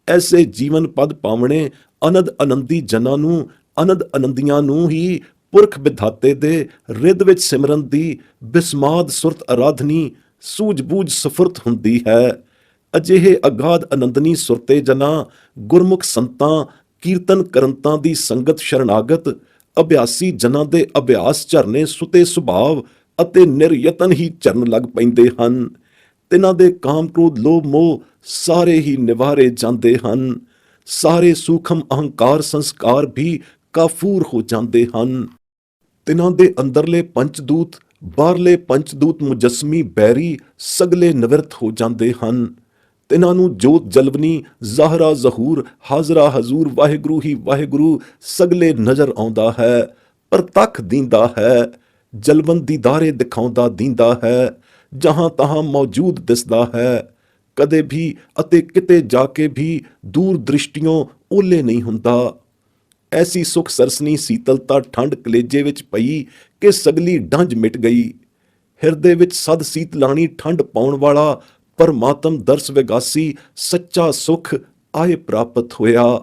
ਐਸੇ ਜੀਵਨ ਪਦ ਪਾਵਣੇ ਅਨੰਦ ਆਨੰਦੀ ਜਨਾਂ ਨੂੰ ਅਨੰਦ ਅਨੰਦੀਆਂ ਨੂੰ ਹੀ ਪੁਰਖ ਵਿਧਾਤੇ ਦੇ ਰਿੱਧ ਵਿੱਚ ਸਿਮਰਨ ਦੀ ਬਿਸਮਾਦ ਸੁਰਤ ਅਰਾਧਨੀ ਸੂਝ-ਬੂਝ ਸਫੁਰਤ ਹੁੰਦੀ ਹੈ। ਅਜਿਹੇ ਅਗਾਧ ਅਨੰਦਨੀ ਸੁਰਤੇ ਜਨਾਂ ਗੁਰਮੁਖ ਸੰਤਾਂ ਕੀਰਤਨ ਕਰੰਤਾਂ ਦੀ ਸੰਗਤ ਸ਼ਰਨਾਗਤ ਅਭਿਆਸੀ ਜਨਾਂ ਦੇ ਅਭਿਆਸ ਝਰਨੇ ਸੁਤੇ ਸੁਭਾਵ ਅਤੇ ਨਿਰਯਤਨ ਹੀ ਝਰਨ ਲੱਗ ਪੈਂਦੇ ਹਨ। ਤਿਨਾਂ ਦੇ ਕਾਮ ਕ੍ਰੋਧ ਲੋਭ ਮੋਹ ਸਾਰੇ ਹੀ ਨਿਵਾਰੇ ਜਾਂਦੇ ਹਨ। ਸਾਰੇ ਸੂਖਮ ਅਹੰਕਾਰ ਸੰਸਕਾਰ ਵੀ ਕਾਫੂਰ ਹੋ ਜਾਂਦੇ ਹਨ। ਤਿਨਾਂ ਦੇ ਅੰਦਰਲੇ ਪੰਚਦੂਤ ਬਾਹਰਲੇ ਪੰਚਦੂਤ ਮੁਜੱਸਮੀ ਬੈਰੀ ਸਗਲੇ ਨਿਵਰਤ ਹੋ ਜਾਂਦੇ ਹਨ। ਤਿਨਾਂ ਨੂੰ ਜੋਤ ਜਲਵਨੀ ਜ਼ਾਹਰਾ ਜ਼ਹੂਰ ਹਾਜ਼ਰਾ ਹਜ਼ੂਰ ਵਾਹਿਗੁਰੂ ਹੀ ਵਾਹਿਗੁਰੂ ਸਗਲੇ ਨਜ਼ਰ ਆਉਂਦਾ ਹੈ, ਪ੍ਰਤੱਖ ਦੀਂਦਾ ਹੈ, ਜਲਵਨ ਦੀਦਾਰੇ ਦਿਖਾਉਂਦਾ ਦੀਂਦਾ ਹੈ, ਜਹਾਂ ਤਹਾਂ ਮੌਜੂਦ ਦਿਸਦਾ ਹੈ। ਕਦੇ ਵੀ ਅਤੇ ਕਿਤੇ ਜਾ ਕੇ ਵੀ ਦੂਰ ਦ੍ਰਿਸ਼ਟੀਓਂ ਓਲੇ ਨਹੀਂ ਹੁੰਦਾ। ਐਸੀ ਸੁਖ ਸਰਸਨੀ ਸੀਤਲਤਾ ਠੰਡ ਕਲੇਜੇ ਵਿੱਚ ਪਈ ਕਿ ਸਗਲੀ ਡੰਝ ਮਿਟ ਗਈ। ਹਿਰਦੇ ਵਿੱਚ ਸਦ ਸੀਤ ਲਾਣੀ ਠੰਡ ਪਾਉਣ ਵਾਲਾ ਪਰਮਾਤਮ ਦਰਸ ਵਿਗਾਸੀ ਸੱਚਾ ਸੁਖ ਆਏ ਪ੍ਰਾਪਤ ਹੋਇਆ।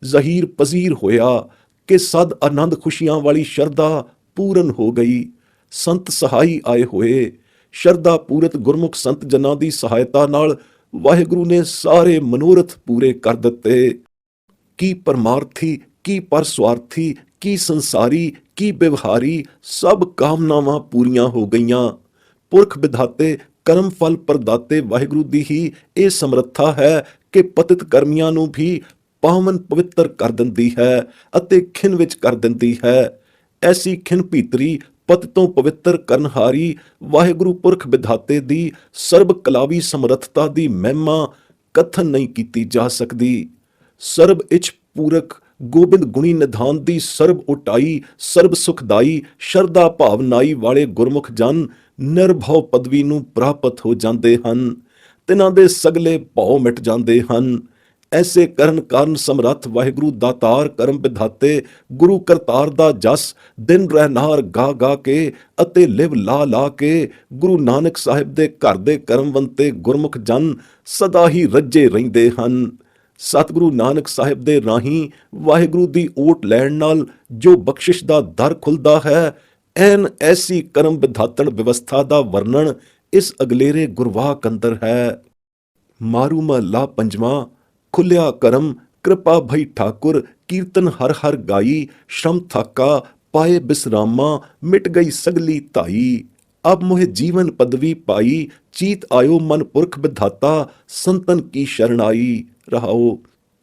ਜ਼ਹੀਰ ਪਜ਼ੀਰ ਹੋਇਆ ਕਿ ਸਦ ਆਨੰਦ ਖੁਸ਼ੀਆਂ ਵਾਲੀ ਸ਼ਰਧਾ ਪੂਰਨ ਹੋ ਗਈ। ਸੰਤ ਸਹਾਈ ਆਏ ਹੋਏ। ਸ਼ਰਧਾ ਪੂਰਤ ਗੁਰਮੁਖ ਸੰਤ ਜਨਾਂ ਦੀ ਸਹਾਇਤਾ ਨਾਲ ਵਾਹਿਗੁਰੂ ਨੇ ਸਾਰੇ ਮਨੋਰਥ ਪੂਰੇ ਕਰ ਦਿੱਤੇ। ਕੀ ਪਰਮਾਰਥੀ, ਕੀ ਪਰਸਵਾਰਥੀ, ਕੀ ਸੰਸਾਰੀ, ਕੀ ਵਿਵਹਾਰੀ ਸਭ ਕਾਮਨਾਵਾਂ ਪੂਰੀਆਂ ਹੋ ਗਈਆਂ। ਪੁਰਖ ਵਿਧਾਤੇ ਕਰਮ ਫਲ ਪ੍ਰਦਾਤੇ ਵਾਹਿਗੁਰੂ ਦੀ ਹੀ ਇਹ ਸਮਰੱਥਾ ਹੈ ਕਿ ਪਤਿਤ ਕਰਮੀਆਂ ਨੂੰ ਵੀ ਪਾਵਨ ਪਵਿੱਤਰ ਕਰ ਦਿੰਦੀ ਹੈ ਅਤੇ ਖਿਨ ਵਿੱਚ ਕਰ ਦਿੰਦੀ ਹੈ। ਐਸੀ ਖਿਨ ਭੀਤਰੀ ਪਤਿਤੋਂ ਪਵਿੱਤਰ ਕਰਨਹਾਰੀ ਵਾਹਿਗੁਰੂ ਪੁਰਖ ਵਿਧਾਤੇ ਦੀ ਸਰਬ ਕਲਾਵੀ ਸਮਰੱਥਤਾ ਦੀ ਮਹਿਮਾ ਕਥਨ ਨਹੀਂ ਕੀਤੀ ਜਾ ਸਕਦੀ। ਸਰਬ ਇੱਛ ਪੂਰਕ ਗੋਬਿੰਦ ਗੁਣੀ ਨਿਧਾਨ ਦੀ ਸਰਬ ਉਟਾਈ ਸਰਬ ਸੁਖਦਾਈ ਸ਼ਰਧਾ ਭਾਵਨਾਈ ਵਾਲੇ ਗੁਰਮੁਖ ਜਨ ਨਿਰਭਉ ਪਦਵੀ ਨੂੰ ਪ੍ਰਾਪਤ ਹੋ ਜਾਂਦੇ ਹਨ। ਤਿਨਾਂ ਦੇ ਸਗਲੇ ਭਉ ਮਿਟ ਜਾਂਦੇ ਹਨ। ਐਸੇ ਕਰਨ ਕਾਰਨ ਸਮਰੱਥ ਵਾਹਿਗੁਰੂ ਦਾਤਾਰ ਕਰਮ ਵਿਧਾਤੇ ਗੁਰੂ ਕਰਤਾਰ ਦਾ ਜਸ ਦਿਨ ਰਹਿਨਾਰ ਗਾ ਗਾ ਕੇ ਅਤੇ ਲਿਵ ਲਾ ਲਾ ਕੇ ਗੁਰੂ ਨਾਨਕ ਸਾਹਿਬ ਦੇ ਘਰ ਦੇ ਕਰਮਵੰਤੇ ਗੁਰਮੁਖ ਜਨ ਸਦਾ ਹੀ ਰੱਜੇ ਰਹਿੰਦੇ ਹਨ। ਸਤਿਗੁਰੂ ਨਾਨਕ ਸਾਹਿਬ ਦੇ ਰਾਹੀਂ ਵਾਹਿਗੁਰੂ ਦੀ ਓਟ ਲੈਣ ਨਾਲ ਜੋ ਬਖਸ਼ਿਸ਼ ਦਾ ਦਰ ਖੁੱਲਦਾ ਹੈ, ਐਨ ਐਸੀ ਕਰਮ ਵਿਧਾਤਣ ਵਿਵਸਥਾ ਦਾ ਵਰਣਨ ਇਸ ਅਗਲੇਰੇ ਗੁਰਵਾਕ ਅੰਦਰ ਹੈ। ਮਾਰੂ ਮਹੱਲਾ ਪੰਜਵਾਂ। ਖੁੱਲਿਆ ਕਰਮ ਕਿਰਪਾ ਭਈ ਠਾਕੁਰ ਕੀਰਤਨ ਹਰ ਹਰ ਗਾਈ ਸ਼ਰਮ ਥਾਕਾ ਪਾਏ ਬਿਸਰਾਮਾ ਮਿਟ ਗਈ ਸਗਲੀ ਧਾਈ। ਅਬ ਮੋਹਿ ਜੀਵਨ ਪਦਵੀ ਪਾਈ ਚੀਤ ਆਇਓ ਮਨ ਪੁਰਖ ਵਿਧਾਤਾ ਸੰਤਨ ਕੀ ਸ਼ਰਣਾਈ। ਰਹਾਓ।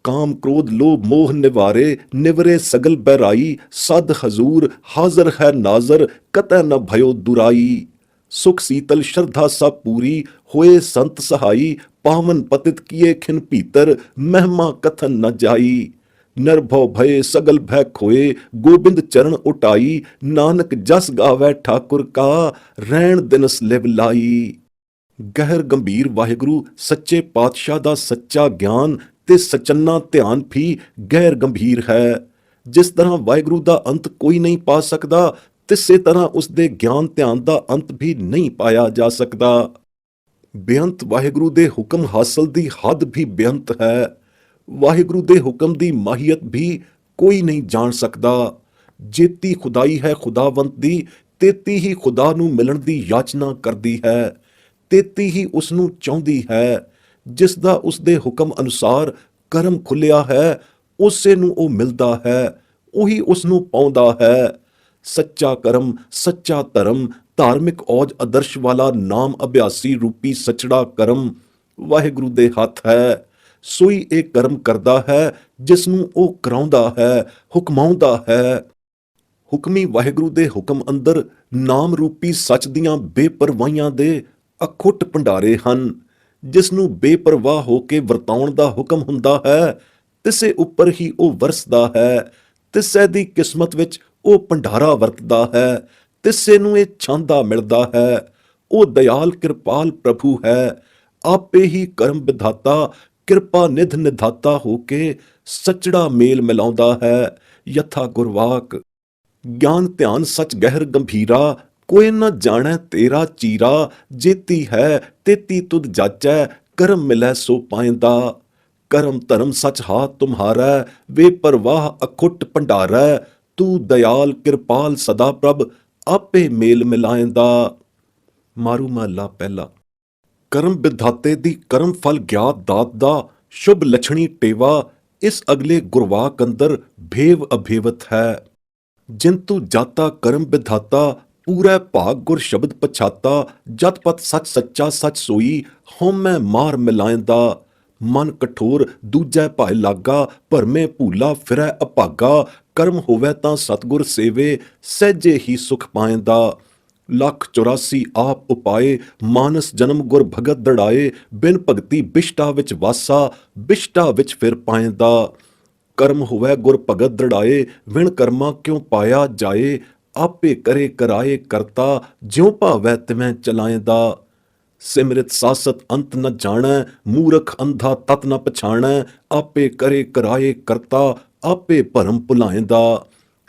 ਕਾਮ ਕ੍ਰੋਧ ਲੋਭ ਮੋਹ ਨਿਵਾਰੇ ਨਿਵਰੇ ਸਗਲ ਬਹਿਰਾਈ ਸਦ ਹਜ਼ੂਰ ਹਾਜ਼ਰ ਹੈ ਨਾਜ਼ਰ ਕਤੈ ਨ ਭਇਓ ਦੁਰਾਈ। ਸੁਖ ਸੀਤਲ ਸ਼ਰਧਾ ਸਭ ਪੂਰੀ ਹੋਏ ਸੰਤ ਸਹਾਈ ਪਾਵਨ ਪਤਿਤ ਕੀਏ ਖਿਨ ਭੀਤਰ ਮਹਿਮਾ ਕਥਨ ਨ ਜਾਈ। ਨਿਰਭਉ ਭਏ ਸਗਲ ਭੈ ਖੋਏ ਗੋਬਿੰਦ ਚਰਨ ਉਟਾਈ ਨਾਨਕ ਜਸ ਗਾਵੈ ਠਾਕੁਰ ਕਾ ਰਹਿਣ ਦਿਨਸ ਲਿਵ ਲਾਈ। ਗਹਿਰ ਗੰਭੀਰ ਵਾਹਿਗੁਰੂ ਸੱਚੇ ਪਾਤਸ਼ਾਹ ਦਾ ਸੱਚਾ ਗਿਆਨ ਤੇ ਸਚੰਨਾ ਧਿਆਨ ਵੀ ਗਹਿਰ ਗੰਭੀਰ ਹੈ। ਜਿਸ ਤਰ੍ਹਾਂ ਵਾਹਿਗੁਰੂ ਦਾ ਅੰਤ ਕੋਈ ਨਹੀਂ ਪਾ ਸਕਦਾ, ਤਿਸੇ ਤਰ੍ਹਾਂ ਉਸ ਦੇ ਗਿਆਨ ਧਿਆਨ ਦਾ ਅੰਤ ਵੀ ਨਹੀਂ ਪਾਇਆ ਜਾ ਸਕਦਾ। ਬੇਅੰਤ ਵਾਹਿਗੁਰੂ ਦੇ ਹੁਕਮ ਹਾਸਲ ਦੀ ਹੱਦ ਵੀ ਬੇਅੰਤ ਹੈ। ਵਾਹਿਗੁਰੂ ਦੇ ਹੁਕਮ ਦੀ ਮਾਹੀਅਤ ਵੀ ਕੋਈ ਨਹੀਂ ਜਾਣ ਸਕਦਾ। ਜੇਤੀ ਖੁਦਾਈ ਹੈ ਖੁਦਾਵੰਤ ਦੀ, ਤੇਤੀ ਹੀ ਖੁਦਾ ਨੂੰ ਮਿਲਣ ਦੀ ਯਾਚਨਾ ਕਰਦੀ ਹੈ, ਤੇਤੀ ਹੀ ਉਸ ਨੂੰ ਚਾਹੁੰਦੀ ਹੈ। ਜਿਸ ਦਾ ਉਸ ਦੇ ਹੁਕਮ ਅਨੁਸਾਰ ਕਰਮ ਖੁੱਲਿਆ ਹੈ, ਉਸੇ ਨੂੰ ਉਹ ਮਿਲਦਾ ਹੈ, ਉਹੀ ਉਸ ਨੂੰ ਪਾਉਂਦਾ ਹੈ। ਸੱਚਾ ਕਰਮ ਸੱਚਾ ਧਰਮ ਧਾਰਮਿਕ ਔਜ ਆਦਰਸ਼ ਵਾਲਾ ਨਾਮ ਅਭਿਆਸੀ ਰੂਪੀ ਸਚੜਾ ਕਰਮ ਵਾਹਿਗੁਰੂ ਦੇ ਹੱਥ ਹੈ। ਸੋਈ ਇਹ ਕਰਮ ਕਰਦਾ ਹੈ ਜਿਸ ਨੂੰ ਉਹ ਕਰਾਉਂਦਾ ਹੈ, ਹੁਕਮਾਉਂਦਾ ਹੈ। ਹੁਕਮੀ ਵਾਹਿਗੁਰੂ ਦੇ ਹੁਕਮ ਅੰਦਰ ਨਾਮ ਰੂਪੀ ਸੱਚ ਦੀਆਂ ਬੇਪਰਵਾਹੀਆਂ ਦੇ ਅਖੁੱਟ ਭੰਡਾਰੇ ਹਨ। ਜਿਸ ਨੂੰ ਬੇਪਰਵਾਹ ਹੋ ਕੇ ਵਰਤਾਉਣ ਦਾ ਹੁਕਮ ਹੁੰਦਾ ਹੈ, ਤਿਸੇ ਉੱਪਰ ਹੀ ਉਹ ਵਰਸਦਾ ਹੈ। ਤਿਸੇ ਦੀ ਕਿਸਮਤ ਵਿੱਚ ਉਹ ਭੰਡਾਰਾ ਵਰਤਦਾ ਹੈ, ਤਿਸੇ ਨੂੰ ਇਹ ਛਾਂਦਾ ਮਿਲਦਾ ਹੈ। ਉਹ ਦਇਆਲ ਕਿਰਪਾਲ ਪ੍ਰਭੂ ਹੈ। ਆਪੇ ਹੀ ਕਰਮ ਵਿਧਾਤਾ ਕਿਰਪਾ ਨਿਧ ਨਿਧਾਤਾ ਹੋ ਕੇ ਸੱਚੜਾ ਮੇਲ ਮਿਲਾਉਂਦਾ ਹੈ। ਯਥਾ ਗੁਰਵਾਕ। ਗਿਆਨ ਧਿਆਨ ਸੱਚ ਗਹਿਰ ਗੰਭੀਰਾ ਕੋਈ ਨਾ ਜਾਣੈ ਤੇਰਾ ਚੀਰਾ। ਜੇਤੀ ਹੈ ਤੇਤੀ ਤੁਧ ਜਾਚੈ ਕਰਮ ਮਿਲੈ ਸੋ ਪਾਇੰਦਾ। करम धर्म सच हा तुम्हारा, वे परवाह अखुट भंडारै, तू दयाल किरपाल सदा प्रभ, आपे मेल मिलाएंदा। ਮਾਰੂ ਮਹੱਲਾ ਪਹਿਲਾ। ਕਰਮ ਵਿਧਾਤੇ ਦੀ ਕਰਮ ਫਲ ਗਿਆਤ ਦਾਤ ਦਾ, ਸ਼ੁਭ ਲਛਣੀ ਟੇਵਾ, ਇਸ ਅਗਲੇ ਗੁਰਵਾਕ ਅੰਦਰ ਭੇਵ ਅਭੇਵਤ ਹੈ। ਜਿੰਤੂ ਜਾਤਾ ਕਰਮ ਵਿਧਾਤਾ, ਪੂਰਾ ਭਾਗ ਗੁਰ ਸ਼ਬਦ ਪਛਾਤਾ, ਜਤ ਪਤ ਸੱਚ ਸੱਚਾ ਸੱਚ ਸੋਈ, ਹਉਮੈ ਮਾਰ ਮਿਲਾਇਂਦਾ। ਮਨ ਕਠੋਰ ਦੂਜੈ ਭਾਇ ਲਾਗਾ, ਭਰਮੇ ਭੂਲਾ ਫਿਰੈ ਅਭਾਗਾ, ਕਰਮ ਹੋਵੇ ਤਾਂ ਸਤਿਗੁਰ ਸੇਵੇ, ਸਹਿਜੇ ਹੀ ਸੁਖ ਪਾਇਂਦਾ। ਲੱਖ 84 ਆਪ ਉਪਾਏ, ਮਾਨਸ ਜਨਮ ਗੁਰ ਭਗਤ ਦੜਾਏ, ਬਿਨ ਭਗਤੀ ਬਿਸ਼ਟਾ ਵਿੱਚ ਵਾਸਾ, ਬਿਸ਼ਟਾ ਵਿੱਚ ਫਿਰ ਪਾਇਂਦਾ। ਕਰਮ ਹੋਵੇ ਗੁਰ ਭਗਤ ਦੜਾਏ, ਵਿਣ ਕਰਮਾ ਕਿਉ ਪਾਇਆ ਜਾਏ, ਆਪੇ ਕਰੇ ਕਰਾਏ ਕਰਤਾ, ਜਿਉ ਭਾਵੈ ਤਿਵੇਂ ਚਲਾਇਂਦਾ। ਸਿਮਰਿਤ ਸਾਸਤ ਅੰਤ ਨ ਜਾਣੈ, ਮੂਰਖ ਅੰਧਾ ਤਤ ਨ ਪਛਾਣੈ, ਆਪੇ ਕਰੇ ਕਰਾਏ ਕਰਤਾ, ਆਪੇ ਭਰਮ ਭੁਲਾਇਂਦਾ।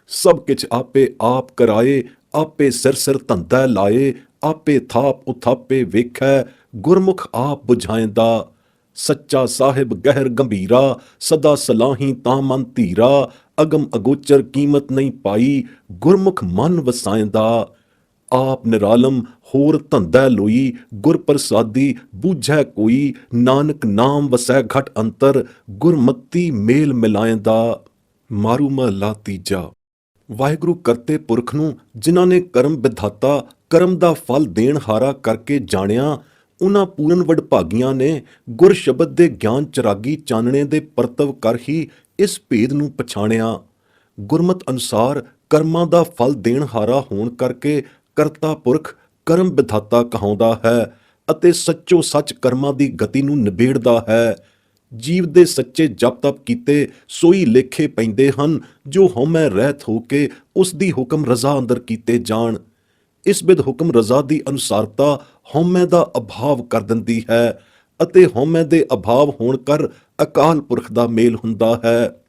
ਸਭ ਕਿਛ ਆਪੇ ਆਪ ਕਰਾਏ, ਆਪੇ ਸਿਰ ਸਿਰ ਧੰਦਾ ਲਾਏ, ਆਪੇ ਥਾਪ ਉਥਾਪੇ ਵੇਖੈ, ਗੁਰਮੁਖ ਆਪ ਬੁਝਾਇਂਦਾ। ਸੱਚਾ ਸਾਹਿਬ ਗਹਿਰ ਗੰਭੀਰਾ, ਸਦਾ ਸਲਾਹੀ ਤਾਂ ਮਨ ਧੀਰਾ, ਅਗਮ ਅਗੋਚਰ ਕੀਮਤ ਨਹੀਂ ਪਾਈ, ਗੁਰਮੁਖ ਮਨ ਵਸਾਇਂਦਾ। ਆਪ ਨਿਰਾਲਮ ਹੋਰ ਧੰਦਾ ਲੋਈ, ਗੁਰ ਪ੍ਰਸਾਦੀ ਬੂਝੈ ਕੋਈ, ਨਾਨਕ ਨਾਮ ਵਸੈ ਘਟ ਅੰਤਰ, ਗੁਰਮਤੀ ਮੇਲ ਮਿਲਾਇਂਦਾ। ਮਾਰੂ ਮਹੱਲਾ ਤੀਜਾ। ਵਾਹਿਗੁਰੂ ਕਰਤੇ ਪੁਰਖ ਨੂੰ ਜਿਨ੍ਹਾਂ ਨੇ ਕਰਮ ਵਿਧਾਤਾ, ਕਰਮ ਦਾ ਫਲ ਦੇਣ ਹਾਰਾ ਕਰਕੇ ਜਾਣਿਆ, ਉਹਨਾਂ ਪੂਰਨ ਵਡਭਾਗੀਆਂ ਨੇ ਗੁਰ ਸ਼ਬਦ ਦੇ ਗਿਆਨ ਚਰਾਗੀ ਚਾਨਣੇ ਦੇ ਪਰਤਵ ਕਰ ਹੀ ਇਸ ਭੇਦ ਨੂੰ ਪਛਾਣਿਆ। ਗੁਰਮਤ ਅਨੁਸਾਰ ਕਰਮਾਂ ਦਾ ਫਲ ਦੇਣ ਹਾਰਾ ਹੋਣ ਕਰਕੇ ਕਰਤਾ ਪੁਰਖ ਕਰਮ ਵਿਧਾਤਾ ਕਹਾਉਂਦਾ ਹੈ ਅਤੇ ਸੱਚੋ ਸੱਚ ਕਰਮਾਂ ਦੀ ਗਤੀ ਨੂੰ ਨਿਬੇੜਦਾ ਹੈ। ਜੀਵ ਦੇ ਸੱਚੇ ਜਪ ਤਪ ਕੀਤੇ ਸੋਈ ਲੇਖੇ ਪੈਂਦੇ ਹਨ, ਜੋ ਹਉਮੈ ਰਹਿਤ ਹੋ ਕੇ ਉਸ ਦੀ ਹੁਕਮ ਰਜ਼ਾ ਅੰਦਰ ਕੀਤੇ ਜਾਣ। ਇਸ ਬਿਧ ਹੁਕਮ ਰਜ਼ਾ ਦੀ ਅਨੁਸਾਰਤਾ ਹਉਮੈ ਦਾ ਅਭਾਵ ਕਰ ਦਿੰਦੀ ਹੈ ਅਤੇ ਹਉਮੈ ਦੇ ਅਭਾਵ ਹੋਣ ਕਰ ਅਕਾਲ ਪੁਰਖ ਦਾ ਮੇਲ ਹੁੰਦਾ ਹੈ।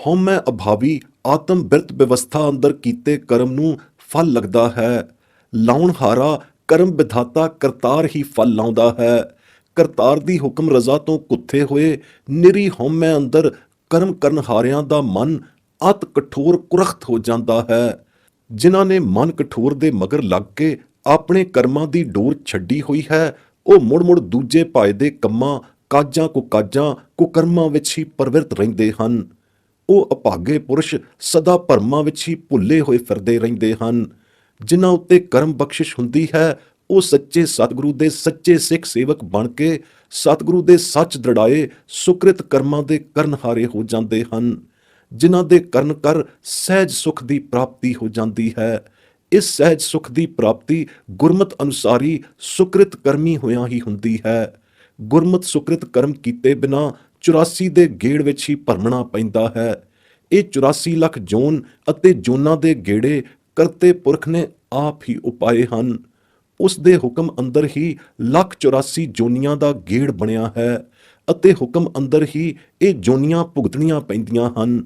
ਹਉਮੈ ਅਭਾਵੀ ਆਤਮ ਬਿਰਤ ਵਿਵਸਥਾ ਅੰਦਰ ਕੀਤੇ ਕਰਮ ਨੂੰ ਫਲ ਲੱਗਦਾ ਹੈ। ਲਾਉਣ ਹਾਰਾ ਕਰਮ ਵਿਧਾਤਾ ਕਰਤਾਰ ਹੀ ਫਲ ਲਾਉਂਦਾ ਹੈ। ਕਰਤਾਰ ਦੀ ਹੁਕਮ ਰਜ਼ਾ ਤੋਂ ਕੁੱਥੇ ਹੋਏ ਨਿਰੀ ਹਉਮੈ ਅੰਦਰ ਕਰਮ ਕਰਨ ਹਾਰਿਆਂ ਦਾ ਮਨ ਅਤ ਕਠੋਰ ਕੁਰਖਤ ਹੋ ਜਾਂਦਾ ਹੈ। ਜਿਨ੍ਹਾਂ ਨੇ ਮਨ ਕਠੋਰ ਦੇ ਮਗਰ ਲੱਗ ਕੇ ਆਪਣੇ ਕਰਮਾਂ ਦੀ ਡੋਰ ਛੱਡੀ ਹੋਈ ਹੈ, ਉਹ ਮੁੜ ਮੁੜ ਦੂਜੇ ਭਾਏ ਦੇ ਕੰਮਾਂ ਕਾਜਾਂ ਕੁਕਰਮਾਂ ਵਿੱਚ ਹੀ ਪ੍ਰਵਿਰਤ ਰਹਿੰਦੇ ਹਨ। ਉਹ ਅਭਾਗੇ ਪੁਰਸ਼ ਸਦਾ ਭਰਮਾਂ ਵਿੱਚ ਹੀ ਭੁੱਲੇ ਹੋਏ ਫਿਰਦੇ ਰਹਿੰਦੇ ਹਨ। ਜਿਨ੍ਹਾਂ ਉੱਤੇ ਕਰਮ ਬਖਸ਼ਿਸ਼ ਹੁੰਦੀ ਹੈ, ਉਹ ਸੱਚੇ ਸਤਿਗੁਰੂ ਦੇ ਸੱਚੇ ਸਿੱਖ ਸੇਵਕ ਬਣ ਕੇ ਸਤਿਗੁਰੂ ਦੇ ਸੱਚ ਦ੍ਰਿੜਾਏ ਸੁਕ੍ਰਿਤ ਕਰਮਾਂ ਦੇ ਕਰਨਹਾਰੇ ਹੋ ਜਾਂਦੇ ਹਨ। ਜਿਨ੍ਹਾਂ ਦੇ ਕਰਨ ਕਰ ਸਹਿਜ ਸੁਖ ਦੀ ਪ੍ਰਾਪਤੀ ਹੋ ਜਾਂਦੀ ਹੈ। ਇਸ ਸਹਿਜ ਸੁਖ ਦੀ ਪ੍ਰਾਪਤੀ ਗੁਰਮਤ ਅਨੁਸਾਰੀ ਸੁਕ੍ਰਿਤ ਕਰਮੀ ਹੋਇਆਂ ਹੀ ਹੁੰਦੀ ਹੈ। ਗੁਰਮਤ ਸੁਕ੍ਰਿਤ ਕਰਮ ਕੀਤੇ ਬਿਨਾਂ 84 ਦੇ ਗੇੜ ਵਿੱਚ ਹੀ ਭਰਮਣਾ ਪੈਂਦਾ ਹੈ। ਇਹ 84 ਲੱਖ ਜੋਨ ਅਤੇ ਜੋਨਾਂ ਦੇ ਗੇੜੇ ਕਰਤੇ ਪੁਰਖ ਨੇ ਆਪ ਹੀ ਉਪਾਏ ਹਨ। ਉਸ ਦੇ ਹੁਕਮ ਅੰਦਰ ਹੀ 184 ਜੋਨੀਆਂ ਦਾ ਗੇੜ ਬਣਿਆ ਹੈ ਅਤੇ ਹੁਕਮ ਅੰਦਰ ਹੀ ਇਹ ਜੋਨੀਆਂ ਭੁਗਤਣੀਆਂ ਪੈਂਦੀਆਂ ਹਨ।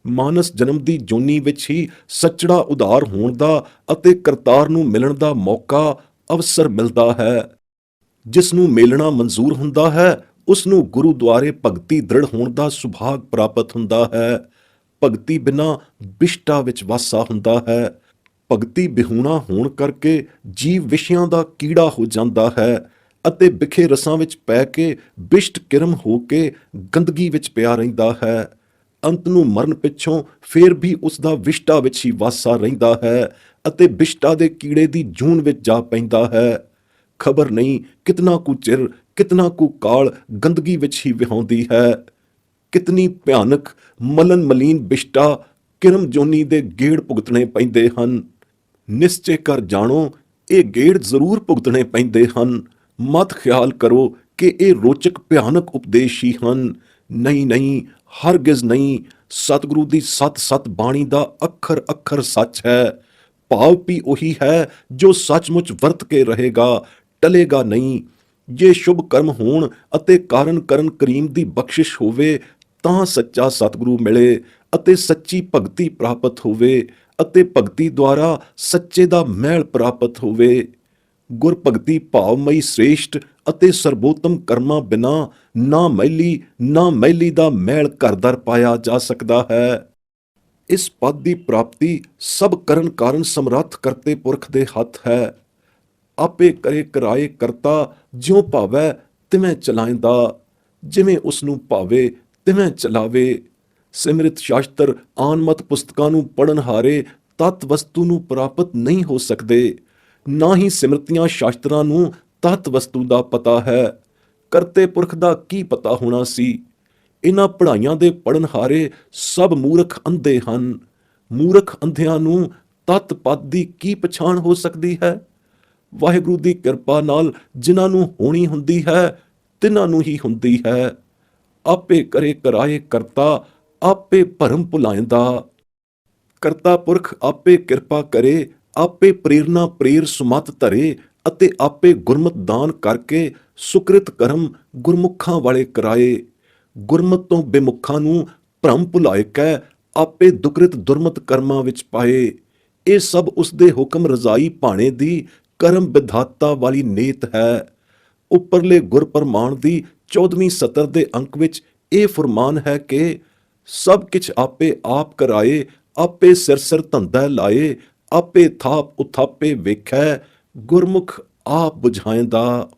ਮਾਨਸ ਜਨਮ ਦੀ ਜੋਨੀ ਵਿੱਚ ਹੀ ਸੱਚੜਾ ਉਧਾਰ ਹੋਣ ਦਾ ਅਤੇ ਕਰਤਾਰ ਨੂੰ ਮਿਲਣ ਦਾ ਮੌਕਾ ਅਵਸਰ ਮਿਲਦਾ ਹੈ। ਜਿਸ ਨੂੰ ਮੇਲਣਾ ਮਨਜ਼ੂਰ ਹੁੰਦਾ ਹੈ, ਉਸ ਨੂੰ ਗੁਰੂ ਦੁਆਰੇ ਭਗਤੀ ਦ੍ਰਿੜ ਹੋਣ ਦਾ ਸੁਭਾਗ ਪ੍ਰਾਪਤ ਹੁੰਦਾ ਹੈ। ਭਗਤੀ ਬਿਨਾਂ ਬਿਸ਼ਟਾ ਵਿੱਚ ਵਾਸਾ ਹੁੰਦਾ ਹੈ। ਭਗਤੀ ਬਿਹੂਣਾ ਹੋਣ ਕਰਕੇ ਜੀਵ ਵਿਸ਼ਿਆਂ ਦਾ ਕੀੜਾ ਹੋ ਜਾਂਦਾ ਹੈ ਅਤੇ ਬਿਖੇ ਰਸਾਂ ਵਿੱਚ ਪੈ ਕੇ ਬਿਸ਼ਟ ਕਿਰਮ ਹੋ ਕੇ ਗੰਦਗੀ ਵਿੱਚ ਪਿਆ ਰਹਿੰਦਾ ਹੈ। ਅੰਤ ਨੂੰ ਮਰਨ ਪਿੱਛੋਂ ਫੇਰ ਵੀ ਉਸ ਦਾ ਵਿਸ਼ਟਾ ਵਿੱਚ ਹੀ ਵਾਸਾ ਰਹਿੰਦਾ ਹੈ ਅਤੇ ਬਿਸ਼ਟਾ ਦੇ ਕੀੜੇ ਦੀ ਜੂਨ ਵਿੱਚ ਜਾ ਪੈਂਦਾ ਹੈ। ਖਬਰ ਨਹੀਂ ਕਿਤਨਾ ਕੁ ਚਿਰ ਕਿਤਨਾ ਕੁ ਕਾਲ ਗੰਦਗੀ ਵਿੱਚ ਹੀ ਵਿਹਾਉਂਦੀ ਹੈ। ਕਿਤਨੀ ਭਿਆਨਕ ਮਲਨ ਮਲੀਨ ਬਿਸ਼ਟਾ ਕਿਰਮ ਜੋਨੀ ਦੇ ਗੇੜ ਭੁਗਤਣੇ ਪੈਂਦੇ ਹਨ। ਨਿਸ਼ਚੇ ਕਰ ਜਾਣੋ, ਇਹ ਗੇੜ ਜ਼ਰੂਰ ਭੁਗਤਣੇ ਪੈਂਦੇ ਹਨ। ਮਤ ਖਿਆਲ ਕਰੋ ਕਿ ਇਹ ਰੋਚਕ ਭਿਆਨਕ ਉਪਦੇਸ਼ ਹੀ ਹਨ। ਨਹੀਂ, ਹਰਗਿਜ਼ ਨਹੀਂ। ਸਤਿਗੁਰੂ ਦੀ ਸਤ ਬਾਣੀ ਦਾ ਅੱਖਰ ਅੱਖਰ ਸੱਚ ਹੈ। ਭਾਵ ਵੀ ਉਹੀ ਹੈ ਜੋ ਸੱਚਮੁੱਚ ਵਰਤ ਕੇ ਰਹੇਗਾ, ਟਲੇਗਾ ਨਹੀਂ। ਜੇ ਸ਼ੁਭ ਕਰਮ ਹੋਣ ਅਤੇ ਕਾਰਨ ਕਰਨ ਕਰੀਮ ਦੀ ਬਖਸ਼ਿਸ਼ ਹੋਵੇ ਤਾਂ ਸੱਚਾ ਸਤਿਗੁਰੂ ਮਿਲੇ ਅਤੇ ਸੱਚੀ ਭਗਤੀ ਪ੍ਰਾਪਤ ਹੋਵੇ ਅਤੇ ਭਗਤੀ ਦੁਆਰਾ ਸੱਚੇ ਦਾ ਮਹਿਲ ਪ੍ਰਾਪਤ ਹੋਵੇ। ਗੁਰ ਭਗਤੀ ਭਾਵਮਈ ਸ੍ਰੇਸ਼ਟ ਅਤੇ ਸਰਬੋਤਮ ਕਰਮਾਂ ਬਿਨਾ ਨਾ ਮੈਲੀ ਦਾ ਮੈਲ ਘਰ ਦਰ ਪਾਇਆ ਜਾ ਸਕਦਾ ਹੈ। ਇਸ ਪਦ ਦੀ ਪ੍ਰਾਪਤੀ ਸਭ ਕਰਨ ਕਾਰਨ ਸਮਰੱਥ ਕਰਤੇ ਪੁਰਖ ਦੇ ਹੱਥ ਹੈ। ਆਪੇ ਕਰੇ ਕਰਾਏ ਕਰਤਾ, ਜਿਉ ਭਾਵੈ ਤਿਵੇਂ ਚਲਾਇਂਦਾ, ਜਿਵੇਂ ਉਸਨੂੰ ਭਾਵੇ ਤਿਵੇਂ ਚਲਾਵੇ। ਸਿਮਰਿਤ ਸ਼ਾਸਤਰ ਆਨਮਤ ਪੁਸਤਕਾਂ ਨੂੰ ਪੜ੍ਹਨ ਹਾਰੇ ਤਤ ਵਸਤੂ ਨੂੰ ਪ੍ਰਾਪਤ ਨਹੀਂ ਹੋ ਸਕਦੇ। ਨਾ ਹੀ ਸਿਮਰਤੀਆਂ ਸ਼ਾਸਤਰਾਂ ਨੂੰ ਤਤ ਵਸਤੂ ਦਾ ਪਤਾ ਹੈ। ਕਰਤੇ ਪੁਰਖ ਦਾ ਕੀ ਪਤਾ ਹੋਣਾ ਸੀ। ਇਹਨਾਂ ਪੜ੍ਹਾਈਆਂ ਦੇ ਪੜ੍ਹਨ ਹਾਰੇ ਸਭ ਮੂਰਖ ਅੰਧੇ ਹਨ। ਮੂਰਖ ਅੰਧਿਆਂ ਨੂੰ ਤਤ ਪਦ ਦੀ ਕੀ ਪਛਾਣ ਹੋ ਸਕਦੀ ਹੈ। ਵਾਹਿਗੁਰੂ ਦੀ ਕਿਰਪਾ ਨਾਲ ਜਿਨ੍ਹਾਂ ਨੂੰ ਹੋਣੀ ਹੁੰਦੀ ਹੈ ਤਿਨਾਂ ਨੂੰ ਹੀ ਹੁੰਦੀ ਹੈ। ਆਪੇ ਕਰੇ ਕਰਾਏ ਕਰਤਾ, ਆਪੇ ਭਰਮ ਭੁਲਾਇਂਦਾ। ਕਰਤਾ ਪੁਰਖ ਆਪੇ ਕਿਰਪਾ ਕਰੇ, ਆਪੇ ਪ੍ਰੇਰਨਾ ਪ੍ਰੇਰ ਸੁਮਤ ਧਰੇ ਅਤੇ ਆਪੇ ਗੁਰਮਤ ਦਾਨ ਕਰਕੇ ਸੁਕ੍ਰਿਤ ਕਰਮ ਗੁਰਮੁਖਾਂ ਵਾਲੇ ਕਰਾਏ। ਗੁਰਮਤ ਤੋਂ ਬੇਮੁਖਾਂ ਨੂੰ ਭਰਮ ਭੁਲਾਏ ਕੈ ਆਪੇ ਦੁਕ੍ਰਿਤ ਦੁਰਮਤ ਕਰਮਾਂ ਵਿੱਚ ਪਾਏ। ਇਹ ਸਭ ਉਸਦੇ ਹੁਕਮ ਰਜ਼ਾਈ ਭਾਣੇ ਦੀ ਕਰਮ ਵਿਧਾਤਾ ਵਾਲੀ ਨੀਤ ਹੈ। ਉੱਪਰਲੇ ਗੁਰਪਰਮਾਣ ਦੀ 14ਵੀਂ ਸਤਰ ਦੇ ਅੰਕ ਵਿੱਚ ਇਹ ਫੁਰਮਾਨ ਹੈ ਕਿ ਸਭ ਕਿਛ ਆਪੇ ਆਪ ਕਰਾਏ, ਆਪੇ ਸਿਰ ਧੰਦਾ ਲਾਏ, ਆਪੇ ਥਾਪ ਉਥਾਪੇ ਵੇਖੈ, ਗੁਰਮੁਖ ਆਪ ਬੁਝਾਇਂਦਾ।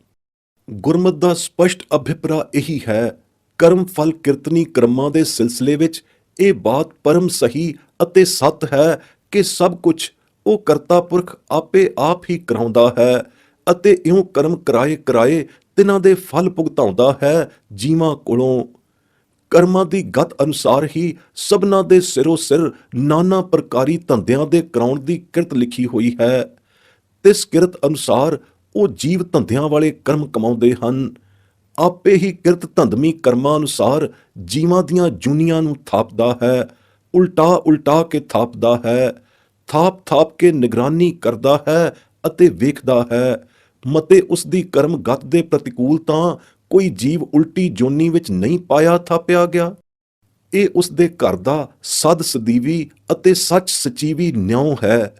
ਗੁਰਮਤ ਦਾ ਸਪਸ਼ਟ ਅਭਿਪਰਾ ਇਹੀ ਹੈ। ਕਰਮ ਫਲ ਕੀਰਤਨੀ ਕਰਮਾਂ ਦੇ ਸਿਲਸਿਲੇ ਵਿੱਚ ਇਹ ਬਾਤ ਪਰਮ ਸਹੀ ਅਤੇ ਸੱਤ ਹੈ ਕਿ ਸਭ ਕੁਝ ਉਹ ਕਰਤਾ ਪੁਰਖ ਆਪੇ ਆਪ ਹੀ ਕਰਾਉਂਦਾ ਹੈ ਅਤੇ ਇਉਂ ਕਰਮ ਕਰਾਏ ਤਿਨਾਂ ਦੇ ਫਲ ਭੁਗਤਾਉਂਦਾ ਹੈ ਜੀਵਾਂ ਕੋਲੋਂ। ਕਰਮਾਂ ਦੀ ਗਤ ਅਨੁਸਾਰ ਹੀ ਸਭਨਾਂ ਦੇ ਸਿਰੋਂ ਸਿਰ ਨਾਨਾ ਪ੍ਰਕਾਰੀ ਧੰਦਿਆਂ ਦੇ ਕਰਾਉਣ ਦੀ ਕਿਰਤ ਲਿਖੀ ਹੋਈ ਹੈ। ਤਿਸ ਕਿਰਤ ਅਨੁਸਾਰ ਉਹ ਜੀਵ ਧੰਦਿਆਂ ਵਾਲੇ ਕਰਮ ਕਮਾਉਂਦੇ ਹਨ। ਆਪੇ ਹੀ ਕਿਰਤ ਧੰਦਮੀ ਕਰਮਾਂ ਅਨੁਸਾਰ ਜੀਵਾਂ ਦੀਆਂ ਜੂਨੀਆਂ ਨੂੰ ਥਾਪਦਾ ਹੈ, ਉਲਟਾ ਕੇ ਥਾਪਦਾ ਹੈ, ਥਾਪ ਕੇ ਨਿਗਰਾਨੀ ਕਰਦਾ ਹੈ ਅਤੇ ਵੇਖਦਾ ਹੈ। ਮਤੇ ਉਸ ਦੀ ਕਰਮ ਗਤ ਦੇ ਪ੍ਰਤੀਕੂਲ ਤਾਂ ਕੋਈ ਜੀਵ ਉਲਟੀ ਜੋਨੀ ਵਿੱਚ ਨਹੀਂ ਪਾਇਆ ਥਾਪਿਆ ਗਿਆ। ਇਹ ਉਸ ਦੇ ਘਰ ਦਾ ਸਦ ਸਦੀਵੀ ਅਤੇ ਸੱਚ ਸਚੀਵੀ ਨਿਉ ਹੈ।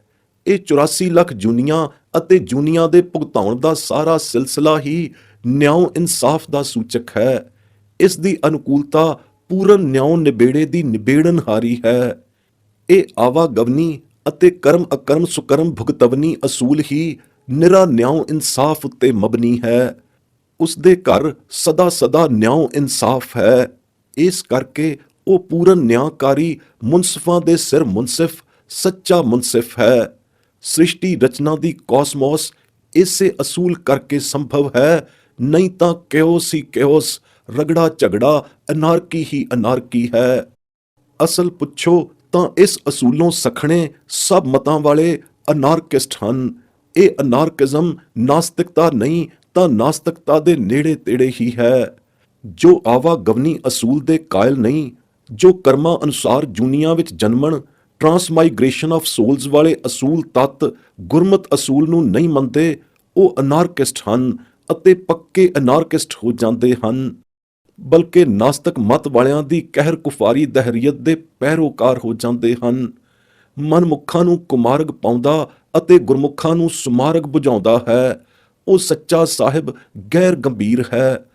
ਇਹ 84 ਲੱਖ ਜੂਨੀਆਂ ਅਤੇ ਜੂਨੀਆਂ ਦੇ ਭੁਗਤਾਉਣ ਦਾ ਸਾਰਾ ਸਿਲਸਿਲਾ ਹੀ ਨਿਉ ਇਨਸਾਫ ਦਾ ਸੂਚਕ ਹੈ। ਇਸ ਦੀ ਅਨੁਕੂਲਤਾ ਪੂਰਨ ਨਿਉ ਨਿਬੇੜੇ ਦੀ ਨਿਬੇੜਨਹਾਰੀ ਹੈ। ਇਹ ਆਵਾਗਵਨੀ ਅਤੇ ਕਰਮ ਅਕਰਮ ਸੁਕਰਮ ਭੁਗਤਵਨੀ ਅਸੂਲ ਹੀ ਨਿਰਾ ਨਿਉ ਇਨਸਾਫ ਉੱਤੇ ਮਬਨੀ ਹੈ। ਉਸ ਦੇ ਘਰ ਸਦਾ ਨਿਉ ਇਨਸਾਫ ਹੈ। ਇਸ ਕਰਕੇ ਉਹ ਪੂਰਨ ਨਿਆਂਕਾਰੀ ਮੁਨਸਫਾਂ ਦੇ ਸਿਰ ਮੁਨਸਿਫ ਸੱਚਾ ਮੁਨਸਿਫ ਹੈ। ਸ੍ਰਿਸ਼ਟੀ ਰਚਨਾ ਦੀ ਕੌਸਮੋਸ ਇਸੇ ਅਸੂਲ ਕਰਕੇ ਸੰਭਵ ਹੈ, ਨਹੀਂ ਤਾਂ ਕਿਓਸ ਹੀ ਕਿਓਸ, ਰਗੜਾ ਝਗੜਾ, ਅਨਾਰਕੀ ਹੀ ਅਨਾਰਕੀ ਹੈ। ਅਸਲ ਪੁੱਛੋ ਤਾਂ ਇਸ ਅਸੂਲੋਂ ਸਖਣੇ ਸਭ ਮਤਾਂ ਵਾਲੇ ਅਨਾਰਕਿਸਟ ਹਨ। ਇਹ ਅਨਾਰਕਿਜ਼ਮ ਨਾਸਤਿਕਤਾ ਨਹੀਂ ਤਾਂ ਨਾਸਤਿਕਤਾ ਦੇ ਨੇੜੇ ਤੇੜੇ ਹੀ ਹੈ। ਜੋ ਆਵਾਗਵਨੀ ਅਸੂਲ ਦੇ ਕਾਇਲ ਨਹੀਂ, ਜੋ ਕਰਮਾਂ ਅਨੁਸਾਰ ਜੂਨੀਆਂ ਵਿੱਚ ਜਨਮਣ ਟਰਾਂਸਮਾਈਗ੍ਰੇਸ਼ਨ ਆਫ ਸੋਲਸ ਵਾਲੇ ਅਸੂਲ ਤੱਤ ਗੁਰਮਤ ਅਸੂਲ ਨੂੰ ਨਹੀਂ ਮੰਨਦੇ, ਉਹ ਅਨਾਰਕਿਸਟ ਹਨ ਅਤੇ ਪੱਕੇ ਅਨਾਰਕਿਸਟ ਹੋ ਜਾਂਦੇ ਹਨ। ਬਲਕਿ ਨਾਸਤਕ ਮਤ ਵਾਲਿਆਂ ਦੀ ਕਹਿਰ ਕੁਫਾਰੀ ਦਹਰੀਅਤ ਦੇ ਪੈਰੋਕਾਰ ਹੋ ਜਾਂਦੇ ਹਨ। ਮਨਮੁੱਖਾਂ ਨੂੰ ਕੁਮਾਰਗ ਪਾਉਂਦਾ ਅਤੇ ਗੁਰਮੁਖਾਂ ਨੂੰ ਸੁਮਾਰਗ ਬੁਝਾਉਂਦਾ ਹੈ। ਉਹ ਸੱਚਾ ਸਾਹਿਬ ਗੈਰ ਗੰਭੀਰ ਹੈ।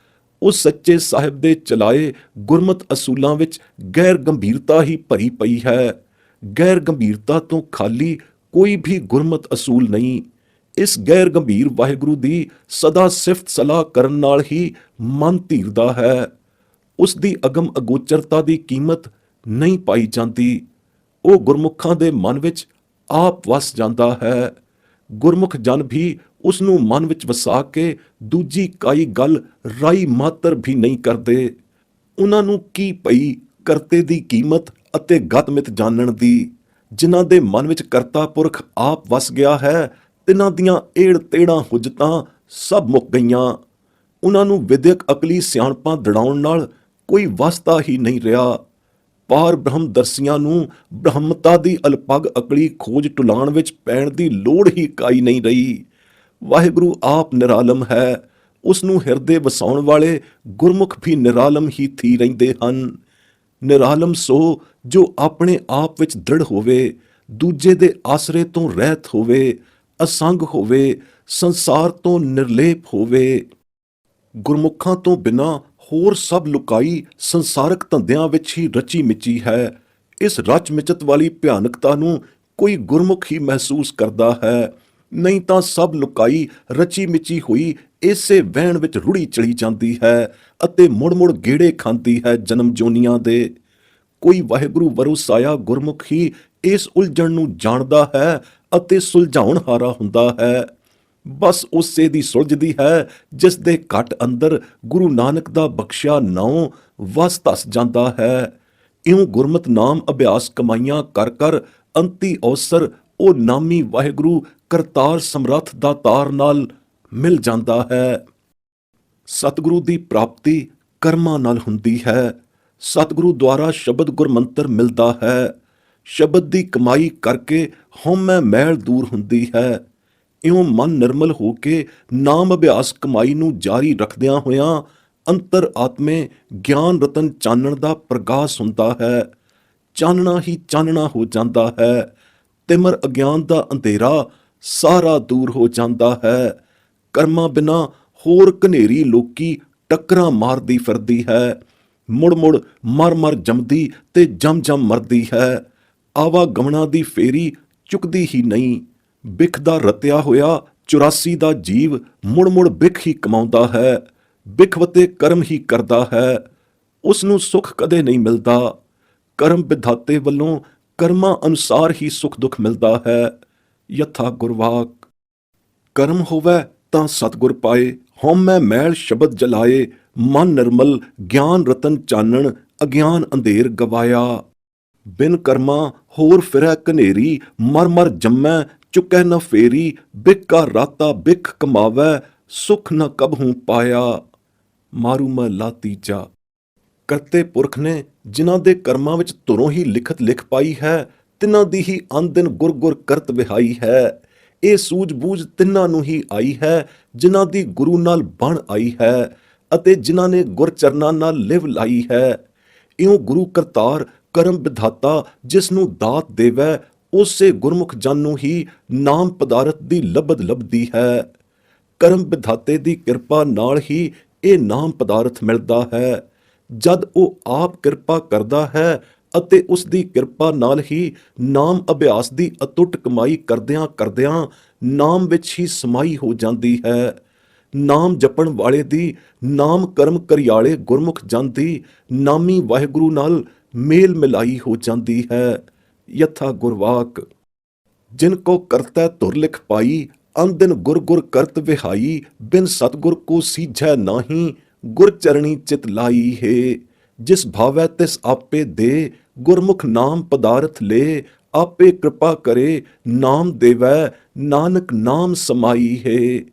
ਉਸ ਸੱਚੇ ਸਾਹਿਬ ਦੇ ਚਲਾਏ ਗੁਰਮਤ ਅਸੂਲਾਂ ਵਿੱਚ ਗੈਰ ਗੰਭੀਰਤਾ ਹੀ ਭਰੀ ਪਈ ਹੈ। ਗੈਰ ਗੰਭੀਰਤਾ ਤੋਂ ਖਾਲੀ ਕੋਈ ਵੀ ਗੁਰਮਤ ਅਸੂਲ ਨਹੀਂ। ਇਸ ਗੈਰ ਗੰਭੀਰ ਵਾਹਿਗੁਰੂ ਦੀ ਸਦਾ ਸਿਫਤ ਸਲਾਹ ਕਰਨ ਨਾਲ ਹੀ ਮਨ ਧੀਰਦਾ ਹੈ। ਉਸ ਦੀ ਅਗਮ ਅਗੋਚਰਤਾ ਦੀ ਕੀਮਤ ਨਹੀਂ ਪਾਈ ਜਾਂਦੀ। ਉਹ ਗੁਰਮੁਖਾਂ ਦੇ ਮਨ ਵਿੱਚ ਆਪ ਵਸ ਜਾਂਦਾ ਹੈ। ਗੁਰਮੁਖ ਜਨ ਵੀ ਉਸ ਨੂੰ ਮਨ ਵਿੱਚ ਵਸਾ ਕੇ ਦੂਜੀ ਕਾਈ ਗੱਲ ਰਾਈ ਮਾਤਰ ਵੀ ਨਹੀਂ ਕਰਦੇ। ਉਹਨਾਂ ਨੂੰ ਕੀ ਪਈ ਕਰਤੇ ਦੀ ਕੀਮਤ ਅਤੇ ਗਤਮਿਤ ਜਾਣਨ ਦੀ। ਜਿਨ੍ਹਾਂ ਦੇ ਮਨ ਵਿੱਚ ਕਰਤਾ ਪੁਰਖ ਆਪ ਵਸ ਗਿਆ ਹੈ, ਤਿਨਾਂ ਦੀਆਂ ਏੜ ਤੇੜਾਂ ਹੁਜਤਾਂ ਸਭ ਮੁੱਕ ਗਈਆਂ। ਉਹਨਾਂ ਨੂੰ ਵਿਦਿਅਕ ਅਕਲੀ ਸਿਆਣਪਾਂ ਦੜਾਉਣ ਨਾਲ ਕੋਈ ਵਾਸਤਾ ਹੀ ਨਹੀਂ ਰਿਹਾ। ਪਾਰ ਬ੍ਰਹਮ ਦਰਸੀਆਂ ਨੂੰ ਬ੍ਰਹਮਤਾ ਦੀ ਅਲਪਗ ਅਕਲੀ ਖੋਜ ਟੁਲਾਣ ਵਿੱਚ ਪੈਣ ਦੀ ਲੋੜ ਹੀ ਕਾਈ ਨਹੀਂ ਰਹੀ। ਵਾਹਿਗੁਰੂ ਆਪ ਨਿਰਾਲਮ ਹੈ। ਉਸ ਨੂੰ ਹਿਰਦੇ ਵਸਾਉਣ ਵਾਲੇ ਗੁਰਮੁਖ ਵੀ ਨਿਰਾਲਮ ਹੀ ਥੀ ਰਹਿੰਦੇ ਹਨ। ਨਿਰਾਲਮ ਸੋ ਜੋ ਆਪਣੇ ਆਪ ਵਿੱਚ ਦ੍ਰਿੜ ਹੋਵੇ, ਦੂਜੇ ਦੇ ਆਸਰੇ ਤੋਂ ਰਹਿਤ ਹੋਵੇ, ਅਸੰਗ ਹੋਵੇ, ਸੰਸਾਰ ਤੋਂ ਨਿਰਲੇਪ ਹੋਵੇ। ਗੁਰਮੁਖਾਂ ਤੋਂ ਬਿਨਾਂ ਹੋਰ ਸਭ ਲੁਕਾਈ ਸੰਸਾਰਕ ਧੰਦਿਆਂ ਵਿੱਚ ਹੀ ਰਚੀ ਮਿਚੀ ਹੈ। ਇਸ ਰਚ ਮਿਚਤ ਵਾਲੀ ਭਿਆਨਕਤਾ ਨੂੰ ਕੋਈ ਗੁਰਮੁਖ ਹੀ ਮਹਿਸੂਸ ਕਰਦਾ ਹੈ, ਨਹੀਂ ਤਾਂ ਸਭ ਲੁਕਾਈ ਰਚੀ ਮਿਚੀ ਹੋਈ ਇਸੇ ਵਹਿਣ ਵਿੱਚ ਰੁੜੀ ਚਲੀ ਜਾਂਦੀ ਹੈ ਅਤੇ ਮੁੜ-ਮੁੜ ਗੇੜੇ ਖਾਂਦੀ ਹੈ ਜਨਮ ਜੋਨੀਆਂ ਦੇ। ਕੋਈ ਵਾਹਿਗੁਰੂ ਵਰੁਸਾਇਆ ਗੁਰਮੁਖ ਹੀ ਇਸ ਉਲਝਣ ਨੂੰ ਜਾਣਦਾ ਹੈ ਅਤੇ ਸੁਲਝਾਉਣ ਹਾਰਾ ਹੁੰਦਾ ਹੈ। ਬਸ ਉਸੇ ਦੀ ਸੁਲਝਦੀ ਹੈ ਜਿਸ ਦੇ ਘਟ ਅੰਦਰ ਗੁਰੂ ਨਾਨਕ ਦਾ ਬਖਸ਼ਿਆ ਨਾਉ ਵਸ ਧਸ ਜਾਂਦਾ ਹੈ। ਇਉਂ ਗੁਰਮਤਿ ਨਾਮ ਅਭਿਆਸ ਕਮਾਈਆਂ ਕਰ ਕਰ ਅੰਤੀ ਅਵਸਰ ਉਹ ਨਾਮੀ ਵਾਹਿਗੁਰੂ ਕਰਤਾਰ ਸਮਰੱਥ ਦਾਤਾਰ ਨਾਲ ਮਿਲ ਜਾਂਦਾ ਹੈ। ਸਤਿਗੁਰੂ ਦੀ ਪ੍ਰਾਪਤੀ ਕਰਮਾਂ ਨਾਲ ਹੁੰਦੀ ਹੈ। ਸਤਿਗੁਰੂ ਦੁਆਰਾ ਸ਼ਬਦ ਗੁਰਮੰਤਰ ਮਿਲਦਾ ਹੈ। ਸ਼ਬਦ ਦੀ ਕਮਾਈ ਕਰਕੇ ਹਉਮੈ ਮੈਲ ਦੂਰ ਹੁੰਦੀ ਹੈ। ਇਉਂ ਮਨ ਨਿਰਮਲ ਹੋ ਕੇ ਨਾਮ ਅਭਿਆਸ ਕਮਾਈ ਨੂੰ ਜਾਰੀ ਰੱਖਦਿਆਂ ਹੋਇਆਂ ਅੰਤਰ ਆਤਮੇ ਗਿਆਨ ਰਤਨ ਚਾਨਣ ਦਾ ਪ੍ਰਗਾਸ ਹੁੰਦਾ ਹੈ। ਚਾਨਣਾ ਹੀ ਚਾਨਣਾ ਹੋ ਜਾਂਦਾ ਹੈ। ਤਿਮਰ ਅਗਿਆਨ ਦਾ ਅੰਧੇਰਾ ਸਾਰਾ ਦੂਰ ਹੋ ਜਾਂਦਾ ਹੈ। ਕਰਮਾਂ ਬਿਨਾਂ ਹੋਰ ਘਨੇਰੀ ਲੋਕੀ ਟੱਕਰਾਂ ਮਾਰਦੀ ਫਿਰਦੀ ਹੈ। ਮੁੜ-ਮੁੜ ਮਰ-ਮਰ ਜੰਮਦੀ ਤੇ ਜੰਮ-ਜੰਮ ਮਰਦੀ ਹੈ। ਆਵਾਗਮਨਾਂ ਦੀ ਫੇਰੀ ਚੁੱਕਦੀ ਹੀ ਨਹੀਂ। ਬਿਖ ਦਾ ਰਤਿਆ ਹੋਇਆ 84 ਦਾ ਜੀਵ ਮੁੜ-ਮੁੜ ਬਿਖ ਹੀ ਕਮਾਉਂਦਾ ਹੈ। ਬਿਖਵਤੇ ਕਰਮ ਹੀ ਕਰਦਾ ਹੈ। ਉਸ ਨੂੰ ਸੁੱਖ ਕਦੇ ਨਹੀਂ ਮਿਲਦਾ। ਕਰਮ ਵਿਧਾਤੇ ਵੱਲੋਂ ਕਰਮਾਂ ਅਨੁਸਾਰ ਹੀ ਸੁਖ ਦੁੱਖ ਮਿਲਦਾ ਹੈ। ਯਥਾ ਗੁਰਵਾਕ। ਕਰਮ ਹੋਵੇ ਤਾਂ ਸਤਿਗੁਰ ਪਾਏ, ਹਉਮੈ ਮੈਲ ਸ਼ਬਦ ਜਲਾਏ, ਮਨ ਨਿਰਮਲ ਗਿਆਨ ਰਤਨ ਚਾਨਣ, ਅਗਿਆਨ ਅੰਧੇਰ ਗਵਾਇਆ। ਬਿਨ ਕਰਮਾਂ ਹੋਰ ਫਿਰੈ ਘਨੇਰੀ, ਮਰ ਮਰ ਜੰਮੈ ਚੁੱਕੈ ਨ ਫੇਰੀ, ਬਿਖ ਕਾ ਰਾਤਾ ਬਿਖ ਕਮਾਵੈ, ਸੁਖ ਨ ਕਬਹੂ ਪਾਇਆ। ਮਾਰੂ ਮਹਲਾ ਤੀਜਾ। ਕਰਤੇ ਪੁਰਖ ਨੇ ਜਿਨ੍ਹਾਂ ਦੇ ਕਰਮਾਂ ਵਿੱਚ ਧੁਰੋਂ ਹੀ ਲਿਖਤ ਲਿਖ ਪਾਈ ਹੈ, ਤਿੰਨਾਂ ਦੀ ਹੀ ਅੰਨ ਦਿਨ ਗੁਰ ਗੁਰ ਕਰਤ ਵਿਹਾਈ ਹੈ। ਇਹ ਸੂਝ-ਬੂਝ ਤਿੰਨਾਂ ਨੂੰ ਹੀ ਆਈ ਹੈ ਜਿਨ੍ਹਾਂ ਦੀ ਗੁਰੂ ਨਾਲ ਬਣ ਆਈ ਹੈ ਅਤੇ ਜਿਨ੍ਹਾਂ ਨੇ ਗੁਰਚਰਨਾਂ ਨਾਲ ਲਿਵ ਲਾਈ ਹੈ। ਇਉਂ ਗੁਰੂ ਕਰਤਾਰ ਕਰਮ ਵਿਧਾਤਾ ਜਿਸ ਨੂੰ ਦਾਤ ਦੇਵੈ, ਉਸੇ ਗੁਰਮੁਖ ਜਨ ਨੂੰ ਹੀ ਨਾਮ ਪਦਾਰਥ ਦੀ ਲੱਭਦ ਲੱਭਦੀ ਹੈ। ਕਰਮ ਵਿਧਾਤੇ ਦੀ ਕਿਰਪਾ ਨਾਲ ਹੀ ਇਹ ਨਾਮ ਪਦਾਰਥ ਮਿਲਦਾ ਹੈ। ਜਦ ਉਹ ਆਪ ਕਿਰਪਾ ਕਰਦਾ ਹੈ ਅਤੇ ਉਸ ਦੀ ਕਿਰਪਾ ਨਾਲ ਹੀ ਨਾਮ ਅਭਿਆਸ ਦੀ ਅਤੁੱਟ ਕਮਾਈ ਕਰਦਿਆਂ ਕਰਦਿਆਂ ਨਾਮ ਵਿੱਚ ਹੀ ਸਮਾਈ ਹੋ ਜਾਂਦੀ ਹੈ। ਨਾਮ ਜਪਣ ਵਾਲੇ ਦੀ, ਨਾਮ ਕਰਮ ਕਰਿਆਲੇ ਗੁਰਮੁਖ ਜਨ ਦੀ ਨਾਮੀ ਵਾਹਿਗੁਰੂ ਨਾਲ ਮੇਲ ਮਿਲਾਈ ਹੋ ਜਾਂਦੀ ਹੈ। ਯਥਾ ਗੁਰਵਾਕ। ਜਿਨ ਕੋ ਕਰਤੈ ਧੁਰ ਲਿਖ ਪਾਈ, ਅਨ ਦਿਨ ਗੁਰ ਗੁਰ ਕਰਤ ਵਿਹਾਈ, ਬਿਨ ਸਤਗੁਰ ਕੋ ਸੀਝੈ ਨਾਹੀ, ਗੁਰ ਚਰਣੀ ਚਿਤ ਲਾਈ ਹੈ। ਜਿਸ ਭਾਵੈ ਤਿਸ ਆਪੇ ਦੇ, ਗੁਰਮੁਖ ਨਾਮ ਪਦਾਰਥ ਲੈ, ਆਪੇ ਕਿਰਪਾ ਕਰੇ ਨਾਮ ਦੇਵੈ, ਨਾਨਕ ਨਾਮ ਸਮਾਈ ਹੈ।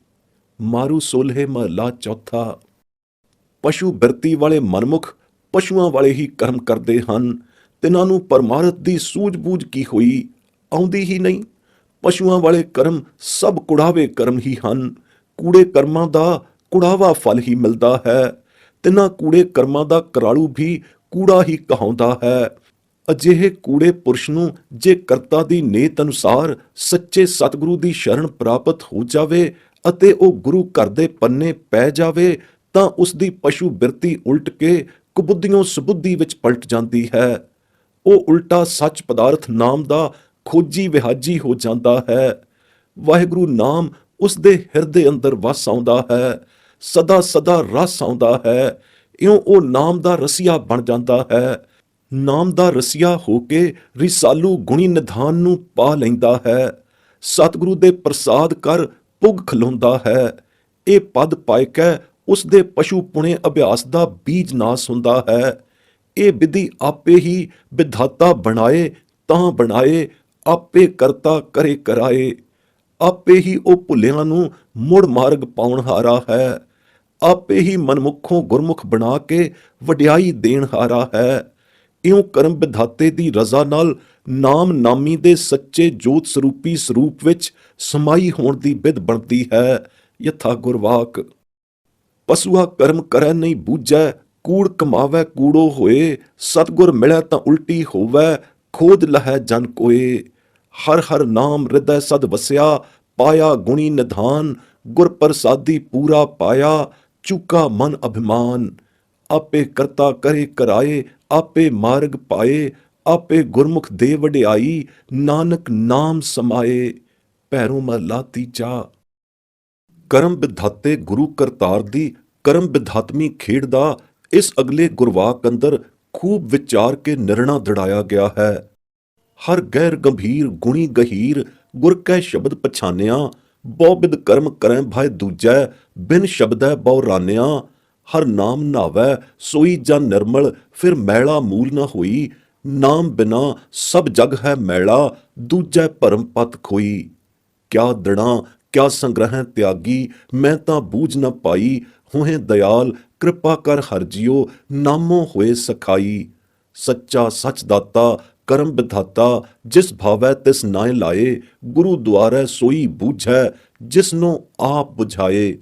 ਮਾਰੂ ਸੋਲ੍ਹੇ ਮਹਲਾ ਚੌਥਾ। ਪਸ਼ੂ ਬਿਰਤੀ ਵਾਲੇ ਮਨਮੁਖ ਪਸ਼ੂਆਂ ਵਾਲੇ ਹੀ ਕਰਮ ਕਰਦੇ ਹਨ। ਤਿਨਾਂ ਨੂੰ ਪਰਮਾਰਥ ਦੀ ਸੂਝ-ਬੂਝ ਕੀ ਹੋਈ, ਆਉਂਦੀ ਹੀ ਨਹੀਂ। ਪਸ਼ੂਆਂ ਵਾਲੇ ਕਰਮ ਸਭ ਕੁੜਾਵੇ ਕਰਮ ਹੀ ਹਨ। ਕੂੜੇ ਕਰਮਾਂ ਦਾ ਕੁੜਾਵਾ ਫਲ ਹੀ ਮਿਲਦਾ ਹੈ। ਤਿਨਾਂ ਕੂੜੇ ਕਰਮਾਂ ਦਾ ਕਰਾਲੂ ਵੀ ਕੂੜਾ ਹੀ ਕਹਾਉਂਦਾ ਹੈ। ਅਜਿਹੇ ਕੂੜੇ ਪੁਰਸ਼ ਨੂੰ ਜੇ ਕਰਤਾ ਦੀ ਨੇਤ ਅਨੁਸਾਰ ਸੱਚੇ ਸਤਿਗੁਰੂ ਦੀ ਸ਼ਰਨ ਪ੍ਰਾਪਤ ਹੋ ਜਾਵੇ ਅਤੇ ਉਹ ਗੁਰੂ ਘਰ ਦੇ ਪੰਨੇ ਪੈ ਜਾਵੇ, ਤਾਂ ਉਸ ਦੀ ਪਸ਼ੂ ਬਿਰਤੀ ਉਲਟ ਕੇ ਕੁਬੁੱਧੀਓਂ ਸੁਬੁੱਧੀ ਵਿੱਚ ਪਲਟ ਜਾਂਦੀ ਹੈ। ਉਹ ਉਲਟਾ ਸੱਚ ਪਦਾਰਥ ਨਾਮ ਦਾ ਖੋਜੀ ਵਿਹਾਜੀ ਹੋ ਜਾਂਦਾ ਹੈ। ਵਾਹਿਗੁਰੂ ਨਾਮ ਉਸ ਦੇ ਹਿਰਦੇ ਅੰਦਰ ਵਸ ਆਉਂਦਾ ਹੈ। ਸਦਾ ਸਦਾ ਰਸ ਆਉਂਦਾ ਹੈ। ਇਉਂ ਉਹ ਨਾਮ ਦਾ ਰਸੀਆ ਬਣ ਜਾਂਦਾ ਹੈ। ਨਾਮ ਦਾ ਰਸੀਆ ਹੋ ਕੇ ਰਿਸਾਲੂ ਗੁਣੀ ਨਿਧਾਨ ਨੂੰ ਪਾ ਲੈਂਦਾ ਹੈ। ਸਤਿਗੁਰੂ ਦੇ ਪ੍ਰਸਾਦ ਕਰ ਪੁੱਗ ਖਲੋਂਦਾ ਹੈ। ਇਹ ਪਦ ਪਾਇ ਕੇ ਉਸ ਦੇ ਪਸ਼ੂ ਪੁਣੇ ਅਭਿਆਸ ਦਾ ਬੀਜ ਨਾਸ ਹੁੰਦਾ ਹੈ। ਇਹ ਵਿਧੀ ਆਪੇ ਹੀ ਵਿਧਾਤਾ ਬਣਾਏ ਤਾਂ ਬਣਾਏ, ਆਪੇ ਕਰਤਾ ਕਰੇ ਕਰਾਏ। ਆਪੇ ਹੀ ਉਹ ਭੁੱਲਿਆਂ ਨੂੰ ਮੁੜ ਮਾਰਗ ਪਾਉਣ ਹਾਰਾ ਹੈ। ਆਪੇ ਹੀ ਮਨਮੁਖੋਂ ਗੁਰਮੁਖ ਬਣਾ ਕੇ ਵਡਿਆਈ ਦੇਣ ਹਾਰਾ ਹੈ। ਇਉਂ ਕਰਮ ਵਿਧਾਤੇ ਦੀ ਰਜ਼ਾ ਨਾਲ ਨਾਮ ਨਾਮੀ ਦੇ ਸੱਚੇ ਜੋਤ ਸਰੂਪੀ ਸਰੂਪ ਵਿੱਚ ਸਮਾਈ ਹੋਣ ਦੀ ਬਿਧ ਬਣਦੀ ਹੈ। ਯਥਾ ਗੁਰਵਾਕ। ਪਸੂਆ ਕਰਮ ਕਰੈ ਨਹੀਂ ਬੂਝੈ, ਕੂੜ ਕਮਾਵੈ ਕੂੜੋ ਹੋਏ, ਸਤਿਗੁਰ ਮਿਲੈ ਤਾਂ ਉਲਟੀ ਹੋਵੈ, ਖੋਜ ਲਹੈ ਜਨ ਕੋਏ। ਹਰ ਹਰ ਨਾਮ ਹਿਰਦੈ ਸਦ ਵਸਿਆ, ਪਾਇਆ ਗੁਣੀ ਨਿਧਾਨ, ਗੁਰ ਪ੍ਰਸਾਦੀ ਪੂਰਾ ਪਾਇਆ, ਚੁਕਾ ਮਨ ਅਭਿਮਾਨ। ਆਪੇ ਕਰਤਾ ਕਰੇ ਕਰਾਏ, ਆਪੇ ਮਾਰਗ ਪਾਏ, ਆਪੇ ਗੁਰਮੁਖ ਦੇ ਵਡਿਆਈ, ਨਾਨਕ ਨਾਮ ਸਮਾਏ। ਭੈਰੋਂ ਮਹਲਾ ਤੀਜਾ। ਕਰਮ ਵਿਧਾਤੇ ਗੁਰੂ ਕਰਤਾਰ ਦੀ ਕਰਮ ਵਿਧਾਤਮੀ ਖੇਡ ਦਾ ਇਸ ਅਗਲੇ ਗੁਰਵਾਕ ਅੰਦਰ ਖੂਬ ਵਿਚਾਰ ਕੇ ਨਿਰਣਾ ਦੜਾਇਆ ਗਿਆ ਹੈ। ਹਰ ਗਹਿਰ ਗੰਭੀਰ ਗੁਣੀ ਗਹੀਰ, ਗੁਰ ਕੈ ਸ਼ਬਦ ਪਛਾਨਿਆ, ਬਹੁ ਬਿਧ ਕਰਮ ਕਰੈ ਭਾਇ ਦੂਜੈ, ਬਿਨ ਸ਼ਬਦੈ ਬਹੁ ਰਾਨਿਆ। ਹਰ ਨਾਮ ਨਾਵੈ ਸੋਈ ਜਨ ਨਿਰਮਲ, ਫਿਰ ਮੈਲਾ ਮੂਲ ਨ ਹੋਈ, ਨਾਮ ਬਿਨਾ ਸਭ ਜਗ ਹੈ ਮੈਲਾ, ਦੂਜੈ ਭਰਮ ਪਤ ਖੋਈ। ਕਿਆ ਦੜਾਂ ਕਿਆ ਸੰਗ੍ਰਹਿ ਤਿਆਗੀ, ਮੈਂ ਤਾਂ ਬੂਝ ਨ ਪਾਈ, ਹੋਏ ਦਇਆਲ ਕਿਰਪਾ ਕਰ ਹਰਿ ਜੀਓ, ਨਾਮੋ ਹੋਏ ਸਖਾਈ। ਸੱਚਾ ਸੱਚ ਦਾਤਾ ਕਰਮ ਵਿਧਾਤਾ, ਜਿਸ ਭਾਵੈ ਤਿਸ ਨਾਇ ਲਾਏ, ਗੁਰੂ ਦੁਆਰੈ ਸੋਈ ਬੂਝੈ, ਜਿਸਨੂੰ ਆਪ ਬੁਝਾਏ।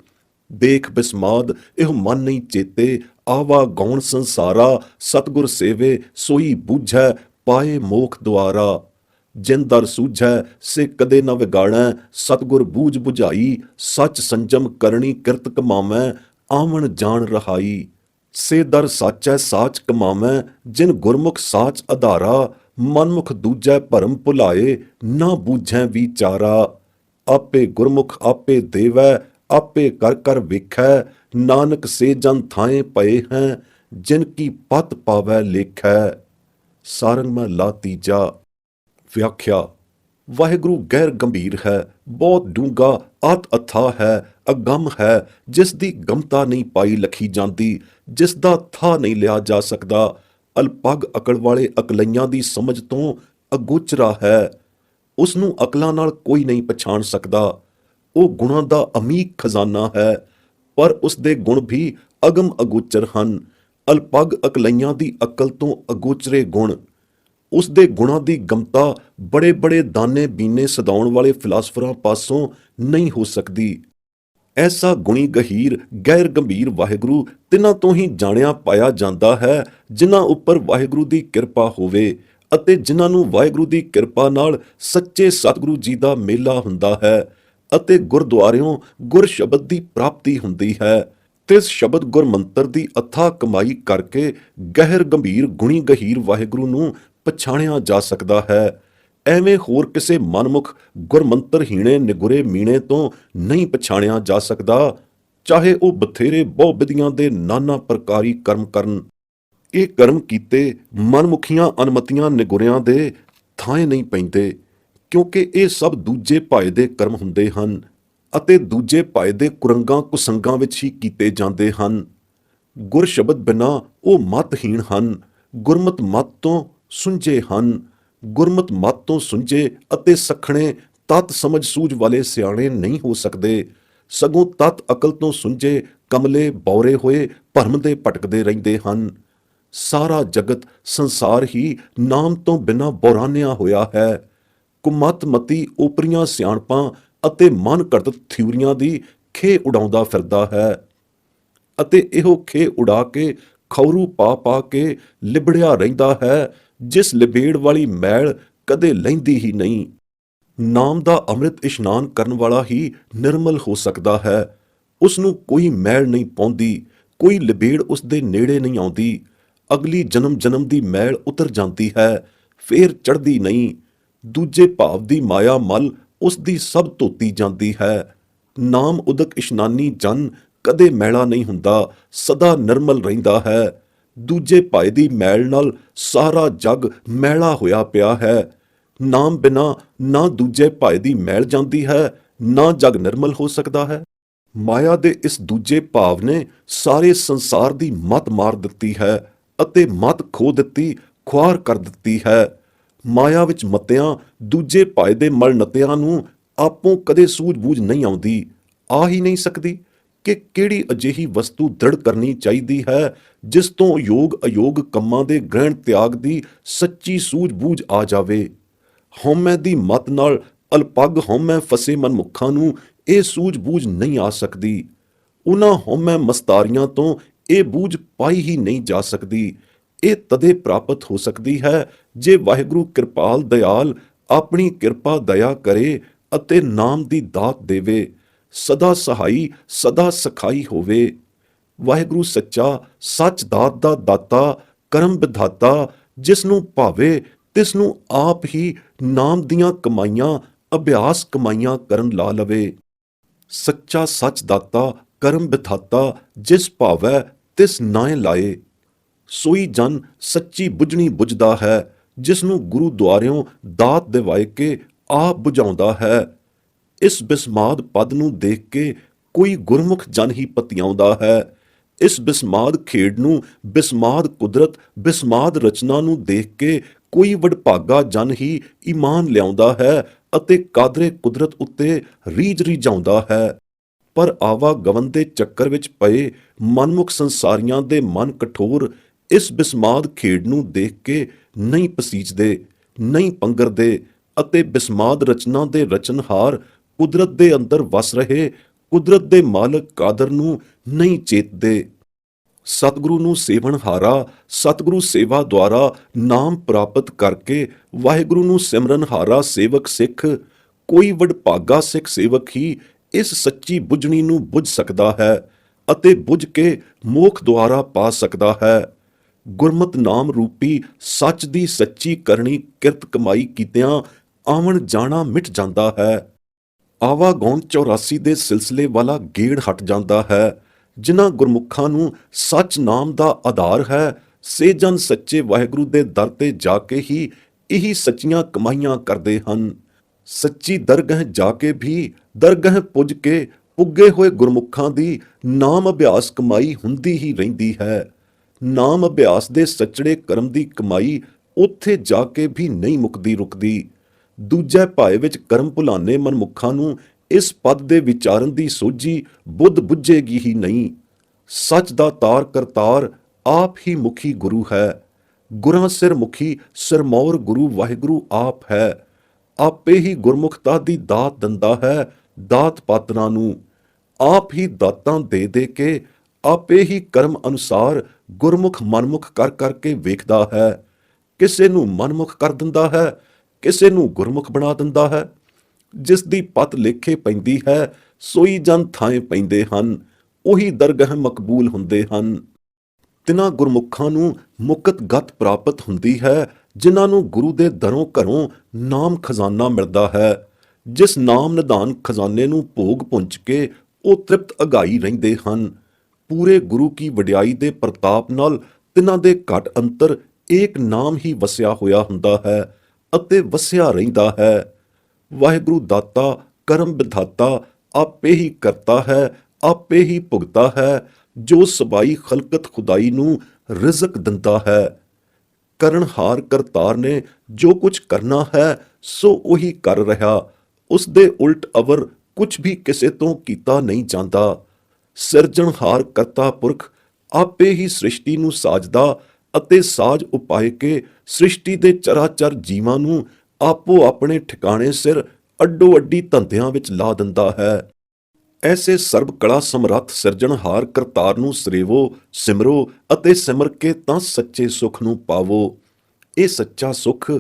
ਦੇਖ ਬਿਸਮਾਦ ਇਹ ਮਨ ਨਹੀਂ ਚੇਤੇ, ਆਵਾ ਗੌਣ ਸੰਸਾਰਾ, ਸਤਿਗੁਰ ਸੇਵੇ ਸੋਈ ਬੂਝੈ, ਪਾਏ ਮੋਖ ਦੁਆਰਾ। ਜਿਨ ਦਰ ਸੂਝੈ ਸੇ ਕਦੇ ਨ ਵਿਗਾੜੈ, ਸਤਿਗੁਰ ਬੂਝ ਬੁਝਾਈ, ਸੱਚ ਸੰਜਮ ਕਰਨੀ ਕਿਰਤ ਕਮਾਵੈ, ਆਵਣ ਜਾਣ ਰਹਾਈ। ਸੇ ਦਰ ਸਾਚੈ ਸਾਚ ਕਮਾਵੈ, ਜਿਨ ਗੁਰਮੁਖ ਸਾਚ ਆਧਾਰਾ, ਮਨਮੁਖ ਦੂਜੈ ਭਰਮ ਭੁਲਾਏ, ਨਾ ਬੂਝੈ ਵਿਚਾਰਾ। ਆਪੇ ਗੁਰਮੁਖ ਆਪੇ ਦੇਵੈ, ਆਪੇ ਕਰ ਕਰ ਵੇਖੈ, ਨਾਨਕ ਸੇ ਜਨ ਥਾਏ ਪਏ ਹੈ, ਜਿਨ ਕੀ ਪਤ ਪਾਵੈ ਲੇਖੈ। ਸਾਰੰਗ ਮਹਲਾ ਤੀਜਾ। ਵਿਆਖਿਆ। ਵਾਹਿਗੁਰੂ ਗੈਰ ਗੰਭੀਰ ਹੈ, ਬਹੁਤ ਡੂੰਘਾ ਅਤ ਅਥਾਹ ਹੈ, ਅਗੰਮ ਹੈ, ਜਿਸ ਦੀ ਗਮਤਾ ਨਹੀਂ ਪਾਈ ਲਖੀ ਜਾਂਦੀ, ਜਿਸ ਦਾ ਥਾਹ ਨਹੀਂ ਲਿਆ ਜਾ ਸਕਦਾ। ਅਲਪੱਗ ਅਕਲ ਵਾਲੇ ਅਕਲਈਆਂ ਦੀ ਸਮਝ ਤੋਂ ਅਗੋਚਰਾ ਹੈ, ਉਸ ਨੂੰ ਅਕਲਾਂ ਨਾਲ ਕੋਈ ਨਹੀਂ ਪਛਾਣ ਸਕਦਾ। ਉਹ ਗੁਣਾਂ ਦਾ ਅਮੀਕ ਖਜ਼ਾਨਾ ਹੈ, ਪਰ ਉਸ ਦੇ ਗੁਣ ਵੀ ਅਗਮ ਅਗੋਚਰ ਹਨ। ਅਲਪੱਗ ਅਕਲਈਆਂ ਦੀ ਅਕਲ ਤੋਂ ਅਗੋਚਰੇ ਗੁਣ। ਉਸ ਦੇ ਗੁਣਾਂ ਦੀ ਗਮਤਾ ਬੜੇ ਬੜੇ ਦਾਨੇ ਬੀਨੇ ਸਦਾਉਣ ਵਾਲੇ ਫਿਲਾਸਫਰਾਂ ਪਾਸੋਂ ਨਹੀਂ ਹੋ ਸਕਦੀ। ਐਸਾ ਗੁਣੀ ਗਹੀਰ ਗੈਰ ਗੰਭੀਰ ਵਾਹਿਗੁਰੂ ਤਿਨਾਂ ਤੋਂ ਹੀ ਜਾਣਿਆ ਪਾਇਆ ਜਾਂਦਾ ਹੈ, ਜਿਨ੍ਹਾਂ ਉੱਪਰ ਵਾਹਿਗੁਰੂ ਦੀ ਕਿਰਪਾ ਹੋਵੇ ਅਤੇ ਜਿਨ੍ਹਾਂ ਨੂੰ ਵਾਹਿਗੁਰੂ ਦੀ ਕਿਰਪਾ ਨਾਲ ਸੱਚੇ ਸਤਿਗੁਰੂ ਜੀ ਦਾ ਮੇਲਾ ਹੁੰਦਾ ਹੈ ਅਤੇ ਗੁਰਦੁਆਰਿਓਂ ਗੁਰ ਸ਼ਬਦ ਦੀ ਪ੍ਰਾਪਤੀ ਹੁੰਦੀ ਹੈ। ਤਿਸ ਸ਼ਬਦ ਗੁਰ ਮੰਤਰ ਦੀ ਅਥਾਹ ਕਮਾਈ ਕਰਕੇ ਗਹਿਰ ਗੰਭੀਰ ਗੁਣੀ ਗਹੀਰ ਵਾਹਿਗੁਰੂ ਨੂੰ ਪਛਾਣਿਆ ਜਾ ਸਕਦਾ ਹੈ। ਐਵੇਂ ਹੋਰ ਕਿਸੇ ਮਨਮੁਖ ਗੁਰਮੰਤਰ ਹੀਣੇ ਨਿਗੁਰੇ ਮੀਣੇ ਤੋਂ ਨਹੀਂ ਪਛਾਣਿਆ ਜਾ ਸਕਦਾ, ਚਾਹੇ ਉਹ ਬਥੇਰੇ ਬਹੁ ਵਿਧੀਆਂ ਦੇ ਨਾਨਾ ਪ੍ਰਕਾਰੀ ਕਰਮ ਕਰਨ। ਇਹ ਕਰਮ ਕੀਤੇ ਮਨਮੁਖੀਆਂ ਅਨਮਤੀਆਂ ਨਿਗੁਰਿਆਂ ਦੇ ਥਾਂ ਨਹੀਂ ਪੈਂਦੇ, ਕਿਉਂਕਿ ਇਹ ਸਭ ਦੂਜੇ ਭਾਏ ਦੇ ਕਰਮ ਹੁੰਦੇ ਹਨ ਅਤੇ ਦੂਜੇ ਭਾਏ ਦੇ ਕੁਰੰਗਾਂ ਕੁਸੰਗਾਂ ਵਿੱਚ ਹੀ ਕੀਤੇ ਜਾਂਦੇ ਹਨ। ਗੁਰ ਸ਼ਬਦ ਬਿਨਾਂ ਉਹ ਮਤਹੀਣ ਹਨ, ਗੁਰਮਤ ਮਤ ਤੋਂ ਸੁੰਝੇ ਹਨ। ਗੁਰਮਤ ਮਤ ਤੋਂ ਸੁੰਝੇ ਅਤੇ ਸਖਣੇ ਤਤ ਸਮਝ ਸੂਝ ਵਾਲੇ ਸਿਆਣੇ ਨਹੀਂ ਹੋ ਸਕਦੇ, ਸਗੋਂ ਤਤ ਅਕਲ ਤੋਂ ਸੁੰਝੇ ਕਮਲੇ ਬੌਰੇ ਹੋਏ ਭਰਮ ਦੇ ਭਟਕਦੇ ਰਹਿੰਦੇ ਹਨ। ਸਾਰਾ ਜਗਤ ਸੰਸਾਰ ਹੀ ਨਾਮ ਤੋਂ ਬਿਨਾਂ ਬੌਰਾਨਿਆ ਹੋਇਆ ਹੈ। ਕੁਮਤ ਮਤੀ ਓਪਰੀਆਂ ਸਿਆਣਪਾਂ ਅਤੇ ਮਨ ਘੜਤ ਥਿਊਰੀਆਂ ਦੀ ਖੇ ਉਡਾਉਂਦਾ ਫਿਰਦਾ ਹੈ ਅਤੇ ਇਹੋ ਖੇ ਉਡਾ ਕੇ ਖੌਰੂ ਪਾ ਪਾ ਕੇ ਲਿਬੜਿਆ ਰਹਿੰਦਾ ਹੈ, ਜਿਸ ਲਿਬੇੜ ਵਾਲੀ ਮੈਲ ਕਦੇ ਲੈਂਦੀ ਹੀ ਨਹੀਂ। ਨਾਮ ਦਾ ਅੰਮ੍ਰਿਤ ਇਸ਼ਨਾਨ ਕਰਨ ਵਾਲਾ ਹੀ ਨਿਰਮਲ ਹੋ ਸਕਦਾ ਹੈ। ਉਸ ਨੂੰ ਕੋਈ ਮੈਲ ਨਹੀਂ ਪਾਉਂਦੀ, ਕੋਈ ਲਿਬੇੜ ਉਸ ਦੇ ਨੇੜੇ ਨਹੀਂ ਆਉਂਦੀ। ਅਗਲੀ ਜਨਮ ਦੀ ਮੈਲ ਉਤਰ ਜਾਂਦੀ ਹੈ, ਫੇਰ ਚੜ੍ਹਦੀ ਨਹੀਂ। ਦੂਜੇ ਭਾਵ ਦੀ ਮਾਇਆ ਮਲ ਉਸ ਦੀ ਸਭ ਧੋਤੀ ਜਾਂਦੀ ਹੈ। ਨਾਮ ਉਦਕ ਇਸ਼ਨਾਨੀ ਜਨ ਕਦੇ ਮੈਲਾ ਨਹੀਂ ਹੁੰਦਾ, ਸਦਾ ਨਿਰਮਲ ਰਹਿੰਦਾ ਹੈ। ਦੂਜੇ ਭਾਏ ਦੀ ਮੈਲ ਨਾਲ ਸਾਰਾ ਜਗ ਮੈਲਾ ਹੋਇਆ ਪਿਆ ਹੈ। ਨਾਮ ਬਿਨਾਂ ਨਾ ਦੂਜੇ ਭਾਏ ਦੀ ਮੈਲ ਜਾਂਦੀ ਹੈ, ਨਾ ਜਗ ਨਿਰਮਲ ਹੋ ਸਕਦਾ ਹੈ। ਮਾਇਆ ਦੇ ਇਸ ਦੂਜੇ ਭਾਵ ਨੇ ਸਾਰੇ ਸੰਸਾਰ ਦੀ ਮਤ ਮਾਰ ਦਿੱਤੀ ਹੈ ਅਤੇ ਮਤ ਖੋ ਦਿੱਤੀ, ਖੁਆਰ ਕਰ ਦਿੱਤੀ ਹੈ। ਮਾਇਆ ਵਿੱਚ ਮਤਿਆਂ ਦੂਜੇ ਭਾਏ ਦੇ ਮਲ ਨਤਿਆਂ ਨੂੰ ਆਪੋਂ ਕਦੇ ਸੂਝ-ਬੂਝ ਨਹੀਂ ਆਉਂਦੀ, ਆ ਹੀ ਨਹੀਂ ਸਕਦੀ ਕਿ ਕਿਹੜੀ ਅਜਿਹੀ ਵਸਤੂ ਦ੍ਰਿੜ ਕਰਨੀ ਚਾਹੀਦੀ ਹੈ ਜਿਸ ਤੋਂ ਯੋਗ ਅਯੋਗ ਕੰਮਾਂ ਦੇ ਗ੍ਰਹਿਣ ਤਿਆਗ ਦੀ ਸੱਚੀ ਸੂਝ-ਬੂਝ ਆ ਜਾਵੇ। ਹਉਮੈ ਦੀ ਮਤ ਨਾਲ ਅਲਪੱਗ ਹਉਮੈ ਫਸੇ ਮਨਮੁੱਖਾਂ ਨੂੰ ਇਹ ਸੂਝ-ਬੂਝ ਨਹੀਂ ਆ ਸਕਦੀ। ਉਹਨਾਂ ਹਉਮੈ ਮਸਤਾਰੀਆਂ ਤੋਂ ਇਹ ਬੂਝ ਪਾਈ ਹੀ ਨਹੀਂ ਜਾ ਸਕਦੀ। ਇਹ ਤਦੇ ਪ੍ਰਾਪਤ ਹੋ ਸਕਦੀ ਹੈ ਜੇ ਵਾਹਿਗੁਰੂ ਕਿਰਪਾਲ ਦਿਆਲ ਆਪਣੀ ਕਿਰਪਾ ਦਇਆ ਕਰੇ ਅਤੇ ਨਾਮ ਦੀ ਦਾਤ ਦੇਵੇ, ਸਦਾ ਸਹਾਈ ਸਦਾ ਸਖਾਈ ਹੋਵੇ। ਵਾਹਿਗੁਰੂ ਸੱਚਾ ਸੱਚ ਦਾਤ ਦਾ ਦਾਤਾ, ਕਰਮ ਵਿਧਾਤਾ, ਜਿਸ ਨੂੰ ਭਾਵੇ ਤਿਸ ਨੂੰ ਆਪ ਹੀ ਨਾਮ ਦੀਆਂ ਕਮਾਈਆਂ ਅਭਿਆਸ ਕਮਾਈਆਂ ਕਰਨ ਲਾ ਲਵੇ। ਸੱਚਾ ਸੱਚ ਦਾਤਾ ਕਰਮ ਵਿਧਾਤਾ, ਜਿਸ ਭਾਵੈ ਤਿਸ ਨਾਏ ਲਾਏ। ਸੋਈ ਜਨ ਸੱਚੀ ਬੁਝਣੀ ਬੁਝਦਾ ਹੈ, ਜਿਸ ਨੂੰ ਗੁਰੂ ਦੁਆਰਿਓਂ ਦਾਤ ਦਿਵਾਏ ਕੇ ਆਪ ਬੁਝਾਉਂਦਾ ਹੈ। ਇਸ ਬਿਸਮਾਦ ਪਦ ਨੂੰ ਦੇਖ ਕੇ ਕੋਈ ਗੁਰਮੁਖ ਜਨ ਹੀ ਪਤਿਆਉਂਦਾ ਹੈ। ਇਸ ਬਿਸਮਾਦ ਖੇਡ ਨੂੰ, ਬਿਸਮਾਦ ਕੁਦਰਤ, ਬਿਸਮਾਦ ਰਚਨਾ ਨੂੰ ਦੇਖ ਕੇ ਕੋਈ ਵਡਭਾਗਾ ਜਨ ਹੀ ਈਮਾਨ ਲਿਆਉਂਦਾ ਹੈ ਅਤੇ ਕਾਦਰੇ ਕੁਦਰਤ ਉੱਤੇ ਰੀਝ ਰੀਝਾਉਂਦਾ ਹੈ। ਪਰ ਆਵਾਗਮਨ ਦੇ ਚੱਕਰ ਵਿੱਚ ਪਏ ਮਨਮੁਖ ਸੰਸਾਰੀਆਂ ਦੇ ਮਨ ਕਠੋਰ ਇਸ ਬਿਸਮਾਦ ਖੇਡ ਨੂੰ ਦੇਖ ਕੇ ਨਹੀਂ ਪਸੀਜਦੇ, ਨਹੀਂ ਪੰਗਰਦੇ ਅਤੇ ਬਿਸਮਾਦ ਰਚਨਾ ਦੇ ਰਚਨਹਾਰ ਕੁਦਰਤ ਦੇ ਅੰਦਰ ਵਸ ਰਹੇ ਕੁਦਰਤ ਦੇ ਮਾਲਕ ਕਾਦਰ ਨੂੰ ਨਹੀਂ ਚੇਤਦੇ। ਸਤਿਗੁਰੂ ਨੂੰ ਸੇਵਨਹਾਰਾ, ਸਤਿਗੁਰੂ ਸੇਵਾ ਦੁਆਰਾ ਨਾਮ ਪ੍ਰਾਪਤ ਕਰਕੇ ਵਾਹਿਗੁਰੂ ਨੂੰ ਸਿਮਰਨਹਾਰਾ ਸੇਵਕ ਸਿੱਖ, ਕੋਈ ਵਡਭਾਗਾ ਸਿੱਖ ਸੇਵਕ ਹੀ ਇਸ ਸੱਚੀ ਬੁਝਣੀ ਨੂੰ ਬੁਝ ਸਕਦਾ ਹੈ ਅਤੇ ਬੁਝ ਕੇ ਮੋਖ ਦੁਆਰਾ ਪਾ ਸਕਦਾ ਹੈ। ਗੁਰਮਤਿ ਨਾਮ ਰੂਪੀ ਸੱਚ ਦੀ ਸੱਚੀ ਕਰਨੀ ਕਿਰਤ ਕਮਾਈ ਕੀਤਿਆਂ ਆਵਣ ਜਾਣਾ ਮਿਟ ਜਾਂਦਾ ਹੈ। ਆਵਾਗੌਣ 84 ਦੇ ਸਿਲਸਿਲੇ ਵਾਲਾ ਗੇੜ ਹਟ ਜਾਂਦਾ ਹੈ। ਜਿਨ੍ਹਾਂ ਗੁਰਮੁਖਾਂ ਨੂੰ ਸੱਚ ਨਾਮ ਦਾ ਆਧਾਰ ਹੈ, ਸੇ ਜਨ ਸੱਚੇ ਵਾਹਿਗੁਰੂ ਦੇ ਦਰ ਤੇ ਜਾ ਕੇ ਹੀ ਇਹੀ ਸੱਚੀਆਂ ਕਮਾਈਆਂ ਕਰਦੇ ਹਨ। ਸੱਚੀ ਦਰਗਹ ਜਾ ਕੇ ਵੀ ਦਰਗਹ ਪੁੱਜ ਕੇ ਪੁੱਗੇ ਹੋਏ ਗੁਰਮੁਖਾਂ ਦੀ ਨਾਮ ਅਭਿਆਸ ਕਮਾਈ ਹੁੰਦੀ ਹੀ ਰਹਿੰਦੀ ਹੈ। ਨਾਮ ਅਭਿਆਸ ਦੇ ਸੱਚੜੇ ਕਰਮ ਦੀ ਕਮਾਈ ਉੱਥੇ ਜਾ ਕੇ ਵੀ ਨਹੀਂ ਮੁੱਕਦੀ ਰੁਕਦੀ। ਦੂਜੇ ਭਾਏ ਵਿੱਚ ਕਰਮ ਭੁਲਾਨੇ ਮਨਮੁਖਾਂ ਨੂੰ ਇਸ ਪਦ ਦੇ ਵਿਚਾਰਨ ਦੀ ਸੋਝੀ ਬੁੱਧ ਬੁੱਝੇਗੀ ਹੀ ਨਹੀਂ। ਸੱਚ ਦਾ ਤਾਰ ਕਰਤਾਰ ਆਪ ਹੀ ਮੁਖੀ ਗੁਰੂ ਹੈ। ਗੁਰਾਂ ਸਿਰ ਮੁਖੀ ਸਿਰਮੌਰ ਗੁਰੂ ਵਾਹਿਗੁਰੂ ਆਪ ਹੈ। ਆਪੇ ਹੀ ਗੁਰਮੁਖਤਾ ਦੀ ਦਾਤ ਦਿੰਦਾ ਹੈ ਦਾਤ ਪਾਤਰਾਂ ਨੂੰ। ਆਪ ਹੀ ਦਾਤਾਂ ਦੇ ਦੇ ਕੇ ਆਪੇ ਹੀ ਕਰਮ ਅਨੁਸਾਰ ਗੁਰਮੁਖ ਮਨਮੁਖ ਕਰ ਕਰਕੇ ਵੇਖਦਾ ਹੈ। ਕਿਸੇ ਨੂੰ ਮਨਮੁਖ ਕਰ ਦਿੰਦਾ ਹੈ, ਕਿਸੇ ਨੂੰ ਗੁਰਮੁਖ ਬਣਾ ਦਿੰਦਾ ਹੈ। ਜਿਸ ਦੀ ਪਤ ਲੇਖੇ ਪੈਂਦੀ ਹੈ, ਸੋਈ ਜਨ ਥਾਂ ਪੈਂਦੇ ਹਨ, ਉਹੀ ਦਰਗਹ ਮਕਬੂਲ ਹੁੰਦੇ ਹਨ। ਤਿਨਾਂ ਗੁਰਮੁਖਾਂ ਨੂੰ ਮੁਕਤ ਗਤ ਪ੍ਰਾਪਤ ਹੁੰਦੀ ਹੈ, ਜਿਨ੍ਹਾਂ ਨੂੰ ਗੁਰੂ ਦੇ ਦਰੋਂ ਘਰੋਂ ਨਾਮ ਖਜ਼ਾਨਾ ਮਿਲਦਾ ਹੈ। ਜਿਸ ਨਾਮ ਨਿਧਾਨ ਖਜ਼ਾਨੇ ਨੂੰ ਭੋਗ ਪੁੰਜ ਕੇ ਉਹ ਤ੍ਰਿਪਤ ਅਗਾਈ ਰਹਿੰਦੇ ਹਨ। ਪੂਰੇ ਗੁਰੂ ਕੀ ਵਡਿਆਈ ਦੇ ਪ੍ਰਤਾਪ ਨਾਲ ਤਿਨਾਂ ਦੇ ਘਟ ਅੰਤਰ ਏਕ ਨਾਮ ਹੀ ਵਸਿਆ ਹੋਇਆ ਹੁੰਦਾ ਹੈ ਅਤੇ ਵਸਿਆ ਰਹਿੰਦਾ ਹੈ। ਵਾਹਿਗੁਰੂ ਦਾਤਾ ਕਰਮ ਵਿਧਾਤਾ ਆਪੇ ਹੀ ਕਰਤਾ ਹੈ, ਆਪੇ ਹੀ ਭੁਗਤਾ ਹੈ, ਜੋ ਸਬਾਈ ਖਲਕਤ ਖੁਦਾਈ ਨੂੰ ਰਿਜ਼ਕ ਦਿੰਦਾ ਹੈ। ਕਰਨਹਾਰ ਕਰਤਾਰ ਨੇ ਜੋ ਕੁਝ ਕਰਨਾ ਹੈ ਸੋ ਉਹੀ ਕਰ ਰਿਹਾ। ਉਸ ਦੇ ਉਲਟ ਅਵਰ ਕੁਝ ਵੀ ਕਿਸੇ ਤੋਂ ਕੀਤਾ ਨਹੀਂ ਜਾਂਦਾ। ਸਿਰਜਣਹਾਰ ਕਰਤਾ ਪੁਰਖ ਆਪੇ ਹੀ ਸ੍ਰਿਸ਼ਟੀ ਨੂੰ ਸਾਜਦਾ ਅਤੇ ਸਾਜ ਉਪਾਏ ਕੇ ਸ੍ਰਿਸ਼ਟੀ ਦੇ ਚਰਾਚਰ ਜੀਵਾਂ ਨੂੰ ਆਪੋ ਆਪਣੇ ਠਿਕਾਣੇ ਸਿਰ ਅੱਡੋ ਅੱਡੀ ਧੰਦਿਆਂ ਵਿੱਚ ਲਾ ਦਿੰਦਾ ਹੈ। ਐਸੇ ਸਰਬ ਕਲਾ ਸਮਰੱਥ ਸਿਰਜਣਹਾਰ ਕਰਤਾਰ ਨੂੰ ਸਰੇਵੋ, ਸਿਮਰੋ ਅਤੇ ਸਿਮਰ ਕੇ ਤਾਂ ਸੱਚੇ ਸੁਖ ਨੂੰ ਪਾਵੋ। ਇਹ ਸੱਚਾ ਸੁਖ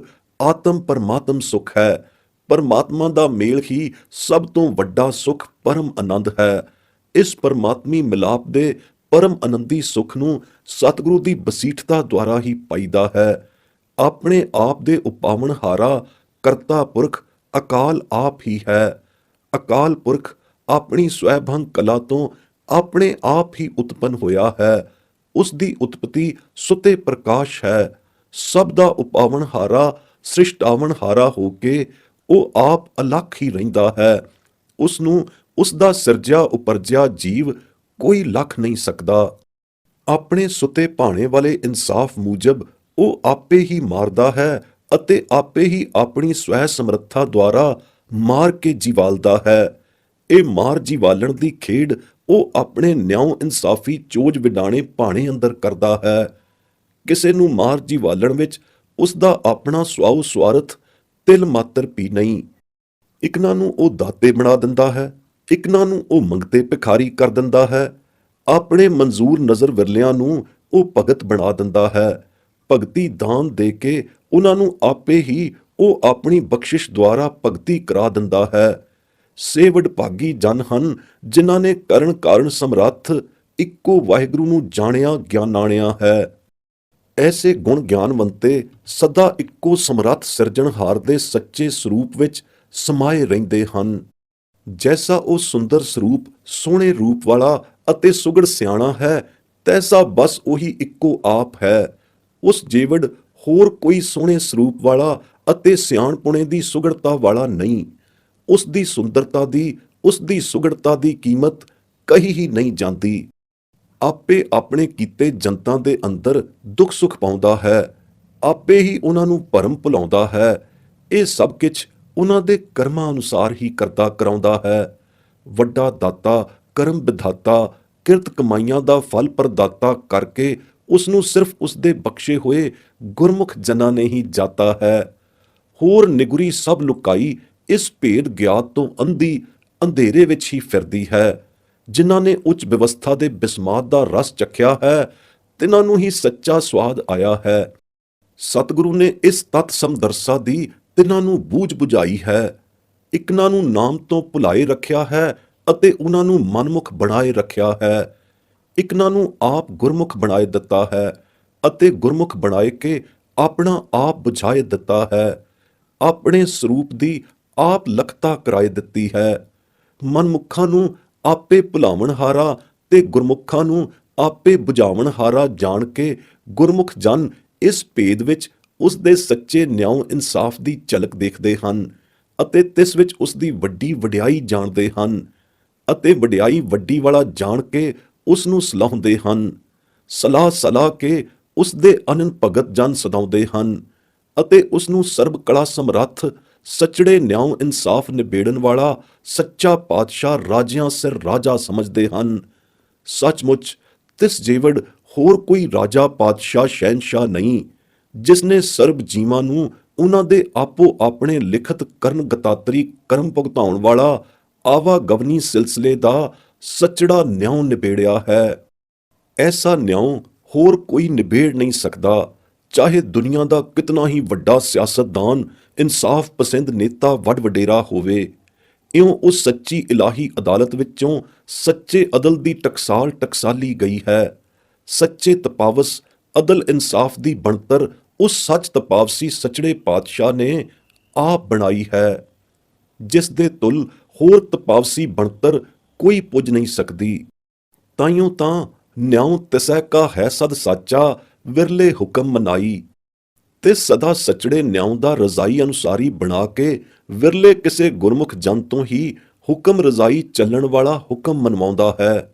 ਆਤਮ ਪਰਮਾਤਮ ਸੁਖ ਹੈ। ਪਰਮਾਤਮਾ ਦਾ ਮੇਲ ਹੀ ਸਭ ਤੋਂ ਵੱਡਾ ਸੁਖ ਪਰਮ ਆਨੰਦ ਹੈ। ਇਸ ਪਰਮਾਤਮੀ ਮਿਲਾਪ ਦੇ ਪਰਮ ਆਨੰਦੀ ਸੁਖ ਨੂੰ ਸਤਿਗੁਰੂ ਦੀ ਬਸੀਠਤਾ ਦੁਆਰਾ ਹੀ ਪਾਈਦਾ ਹੈ। ਆਪਣੇ ਆਪ ਦੇ ਉਪਾਵਣ ਹਾਰਾ ਕਰਤਾ ਪੁਰਖ ਅਕਾਲ ਆਪ ਹੀ ਹੈ। ਅਕਾਲ ਪੁਰਖ ਆਪਣੀ ਸਵੈਭੰਗ ਕਲਾ ਤੋਂ ਆਪਣੇ ਆਪ ਹੀ ਉਤਪੰਨ ਹੋਇਆ ਹੈ। ਉਸ ਦੀ ਉਤਪਤੀ ਸੁਤੇ ਪ੍ਰਕਾਸ਼ ਹੈ। ਸਭ ਦਾ ਉਪਾਵਣ ਹਾਰਾ ਸ੍ਰਿਸ਼ਟਾਵਣ ਹਾਰਾ ਹੋ ਕੇ ਉਹ ਆਪ ਅਲੱਖ ਹੀ ਰਹਿੰਦਾ ਹੈ। ਉਸ ਨੂੰ ਉਸ ਦਾ ਸਿਰਜਿਆ ਉਪਰਜਿਆ ਜੀਵ ਕੋਈ ਲੱਖ ਨਹੀਂ ਸਕਦਾ। ਆਪਣੇ ਸੁਤੇ ਭਾਣੇ ਵਾਲੇ ਇਨਸਾਫ ਮੂਜਬ ਉਹ ਆਪੇ ਹੀ ਮਾਰਦਾ ਹੈ ਅਤੇ ਆਪੇ ਹੀ ਆਪਣੀ ਸਵੈ ਸਮਰੱਥਾ ਦੁਆਰਾ ਮਾਰ ਕੇ ਜੀਵਾਲਦਾ ਹੈ। ਇਹ ਮਾਰ ਜੀਵਾਲਣ ਦੀ ਖੇਡ ਉਹ ਆਪਣੇ ਨਿਆਂ ਇਨਸਾਫੀ ਚੋਜ ਵਿਡਾਣੇ ਭਾਣੇ ਅੰਦਰ ਕਰਦਾ ਹੈ। ਕਿਸੇ ਨੂੰ ਮਾਰ ਜੀਵਾਲਣ ਵਿੱਚ ਉਸ ਦਾ ਆਪਣਾ ਸੁਆਉ ਸਵਾਰਥ ਤਿਲ ਮਾਤਰ ਵੀ ਨਹੀਂ। ਇਕਨਾਂ ਨੂੰ ਉਹ ਦਾਤੇ ਬਣਾ ਦਿੰਦਾ ਹੈ, ਇਕਨਾਂ ਨੂੰ ਉਹ ਮੰਗਤੇ ਭਿਖਾਰੀ ਕਰ ਦਿੰਦਾ ਹੈ। ਆਪਣੇ ਮਨਜ਼ੂਰ ਨਜ਼ਰ ਵਿਰਲਿਆਂ ਨੂੰ ਉਹ ਭਗਤ ਬਣਾ ਦਿੰਦਾ ਹੈ। ਭਗਤੀ ਦਾਨ ਦੇ ਕੇ ਉਹਨਾਂ ਨੂੰ ਆਪੇ ਹੀ ਉਹ ਆਪਣੀ ਬਖਸ਼ਿਸ਼ ਦੁਆਰਾ ਭਗਤੀ ਕਰਾ ਦਿੰਦਾ ਹੈ। ਸੇ ਵਡਭਾਗੀ ਜਨ ਹਨ ਜਿਨ੍ਹਾਂ ਨੇ ਕਰਨ ਕਾਰਨ ਸਮਰੱਥ ਇੱਕੋ ਵਾਹਿਗੁਰੂ ਨੂੰ ਜਾਣਿਆ ਗਿਆਨਾਣਿਆ ਹੈ। ਐਸੇ ਗੁਣ ਗਿਆਨਵੰਤੇ ਸਦਾ ਇੱਕੋ ਸਮਰੱਥ ਸਿਰਜਣਹਾਰ ਦੇ ਸੱਚੇ ਸਰੂਪ ਵਿੱਚ ਸਮਾਏ ਰਹਿੰਦੇ ਹਨ। ਜੈਸਾ ਉਹ ਸੁੰਦਰ ਸਰੂਪ, ਸੋਹਣੇ ਰੂਪ ਵਾਲਾ ਅਤੇ ਸੁਗੜ ਸਿਆਣਾ ਹੈ, ਤੈਸਾ ਬਸ ਉਹੀ ਇੱਕੋ ਆਪ ਹੈ। ਉਸ ਜੀਵੜ ਹੋਰ ਕੋਈ ਸੋਹਣੇ ਸਰੂਪ ਵਾਲਾ ਅਤੇ ਸਿਆਣਪੁਣੇ ਦੀ ਸੁਗੜਤਾ ਵਾਲਾ ਨਹੀਂ। ਉਸ ਦੀ ਸੁੰਦਰਤਾ ਦੀ, ਉਸ ਦੀ ਸੁਗੜਤਾ ਦੀ ਕੀਮਤ ਕਹੀ ਹੀ ਨਹੀਂ ਜਾਂਦੀ। ਆਪੇ ਆਪਣੇ ਕੀਤੇ ਜਨਤਾਂ ਦੇ ਅੰਦਰ ਦੁੱਖ ਸੁੱਖ ਪਾਉਂਦਾ ਹੈ, ਆਪੇ ਹੀ ਉਹਨਾਂ ਨੂੰ ਭਰਮ ਭੁਲਾਉਂਦਾ ਹੈ। ਇਹ ਸਭ ਕੁਝ ਉਹਨਾਂ ਦੇ ਕਰਮਾਂ ਅਨੁਸਾਰ ਹੀ ਕਰਦਾ ਕਰਾਉਂਦਾ ਹੈ। ਵੱਡਾ ਦਾਤਾ, ਕਰਮ ਵਿਧਾਤਾ, ਕਿਰਤ ਕਮਾਈਆਂ ਦਾ ਫਲ ਪ੍ਰਦਾਤਾ ਕਰਕੇ ਉਸ ਨੂੰ ਸਿਰਫ ਉਸ ਦੇ ਬਖਸ਼ੇ ਹੋਏ ਗੁਰਮੁਖ ਜਨਾਂ ਨੇ ਹੀ ਜਾਤਾ ਹੈ। ਹੋਰ ਨਿਗੁਰੀ ਸਭ ਲੁਕਾਈ ਇਸ ਭੇਦ ਗਿਆਤ ਤੋਂ ਅੰਧੀ ਅੰਧੇਰੇ ਵਿੱਚ ਹੀ ਫਿਰਦੀ ਹੈ। ਜਿਨ੍ਹਾਂ ਨੇ ਉੱਚ ਵਿਵਸਥਾ ਦੇ ਬਿਸਮਾਤ ਦਾ ਰਸ ਚੱਖਿਆ ਹੈ, ਤਿਨਾਂ ਨੂੰ ਹੀ ਸੱਚਾ ਸਵਾਦ ਆਇਆ ਹੈ। ਸਤਿਗੁਰੂ ਨੇ ਇਸ ਤਤ ਸਮਦਰਸਾ ਦੀ ਤਿਨਾਂ ਨੂੰ ਬੂਝ ਬੁਝਾਈ ਹੈ। ਇਕਨਾਂ ਨੂੰ ਨਾਮ ਤੋਂ ਭੁਲਾਏ ਰੱਖਿਆ ਹੈ ਅਤੇ ਉਹਨਾਂ ਨੂੰ ਮਨਮੁਖ ਬਣਾਏ ਰੱਖਿਆ ਹੈ। ਇਕਨਾਂ ਨੂੰ ਆਪ ਗੁਰਮੁਖ ਬਣਾਏ ਦਿੱਤਾ ਹੈ ਅਤੇ ਗੁਰਮੁਖ ਬਣਾਏ ਕੇ ਆਪਣਾ ਆਪ ਬੁਝਾਏ ਦਿੱਤਾ ਹੈ। ਆਪਣੇ ਸਰੂਪ ਦੀ ਆਪ ਲਖਤਾ ਕਰਾਏ ਦਿੱਤੀ ਹੈ। ਮਨਮੁਖਾਂ ਨੂੰ ਆਪੇ ਭੁਲਾਵਣ ਹਾਰਾ ਤੇ ਗੁਰਮੁਖਾਂ ਨੂੰ ਆਪੇ ਬੁਝਾਵਣ ਹਾਰਾ ਜਾਣ ਕੇ ਗੁਰਮੁਖ ਜਨ ਇਸ ਭੇਦ ਵਿੱਚ ਉਸ ਦੇ ਸੱਚੇ ਨਿਆਂ ਇਨਸਾਫ ਦੀ ਝਲਕ ਦੇਖਦੇ ਹਨ ਅਤੇ ਤਿਸ ਵਿੱਚ ਉਸ ਦੀ ਵੱਡੀ ਵਡਿਆਈ ਜਾਣਦੇ ਹਨ ਅਤੇ ਵਡਿਆਈ ਵੱਡੀ ਵਾਲਾ ਜਾਣ ਕੇ ਉਸ ਨੂੰ ਸਲਾਹੁੰਦੇ ਹਨ। ਸਲਾਹ ਸਲਾਹ ਕੇ ਉਸ ਦੇ ਅਨੰਨ ਭਗਤ ਜਨ ਸਦਾਉਂਦੇ ਹਨ ਅਤੇ ਉਸ ਨੂੰ ਸਰਬ ਕਲਾ ਸਮਰੱਥ ਸੱਚੜੇ ਨਿਆਂ ਇਨਸਾਫ ਨਿਬੇੜਨ ਵਾਲਾ ਸੱਚਾ ਪਾਤਸ਼ਾਹ ਰਾਜਿਆਂ ਸਿਰ ਰਾਜਾ ਸਮਝਦੇ ਹਨ। ਸੱਚਮੁੱਚ ਤਿਸ ਜੀਵੜ ਹੋਰ ਕੋਈ ਰਾਜਾ ਪਾਤਸ਼ਾਹ ਸ਼ਹਿਨਸ਼ਾਹ ਨਹੀਂ, ਜਿਸ ਨੇ ਸਰਬ ਜੀਵਾਂ ਨੂੰ ਉਹਨਾਂ ਦੇ ਆਪੋ ਆਪਣੇ ਲਿਖਤ ਕਰਨ ਗਤਾਤਰੀ ਕਰਮ ਭੁਗਤਾਉਣ ਵਾਲਾ ਆਵਾਗਵਨੀ ਸਿਲਸਿਲੇ ਦਾ ਸੱਚੜਾ ਨਿਆਂ ਨਿਬੇੜਿਆ ਹੈ। ਐਸਾ ਨਿਆਂ ਹੋਰ ਕੋਈ ਨਿਬੇੜ ਨਹੀਂ ਸਕਦਾ, ਚਾਹੇ ਦੁਨੀਆ ਦਾ ਕਿਤਨਾ ਹੀ ਵੱਡਾ ਸਿਆਸਤਦਾਨ, ਇਨਸਾਫ ਪਸੰਦ ਨੇਤਾ ਵੱਡ ਵਡੇਰਾ ਹੋਵੇ। ਇਉਂ ਉਸ ਸੱਚੀ ਇਲਾਹੀ ਅਦਾਲਤ ਵਿੱਚੋਂ ਸੱਚੇ ਅਦਲ ਦੀ ਟਕਸਾਲ ਟਕਸਾਲੀ ਗਈ ਹੈ। ਸੱਚੇ ਤਪਾਵਸ ਅਦਲ ਇਨਸਾਫ ਦੀ ਬਣਤਰ ਉਸ ਸੱਚ ਤਪਾਵਸੀ ਸੱਚੜੇ ਪਾਤਸ਼ਾਹ ਨੇ ਆਪ ਬਣਾਈ ਹੈ, ਜਿਸ ਦੇ ਤੁਲ ਹੋਰ ਤਪਾਵਸੀ ਬਣਤਰ ਕੋਈ ਪੁੱਜ ਨਹੀਂ ਸਕਦੀ। ਤਾਈਓਂ ਤਾਂ ਨਿਆਂ ਤਿਸੈ ਕਾ ਹੈ ਸਦ ਸਾਚਾ, ਵਿਰਲੇ ਹੁਕਮ ਮਨਾਈ। ਤੇ ਸਦਾ ਸੱਚੜੇ ਨਿਆਂ ਦਾ ਰਜ਼ਾਈ ਅਨੁਸਾਰੀ ਬਣਾ ਕੇ ਵਿਰਲੇ ਕਿਸੇ ਗੁਰਮੁਖ ਜਨ ਤੋਂ ਹੀ ਹੁਕਮ ਰਜ਼ਾਈ ਚੱਲਣ ਵਾਲਾ ਹੁਕਮ ਮਨਵਾਉਂਦਾ ਹੈ।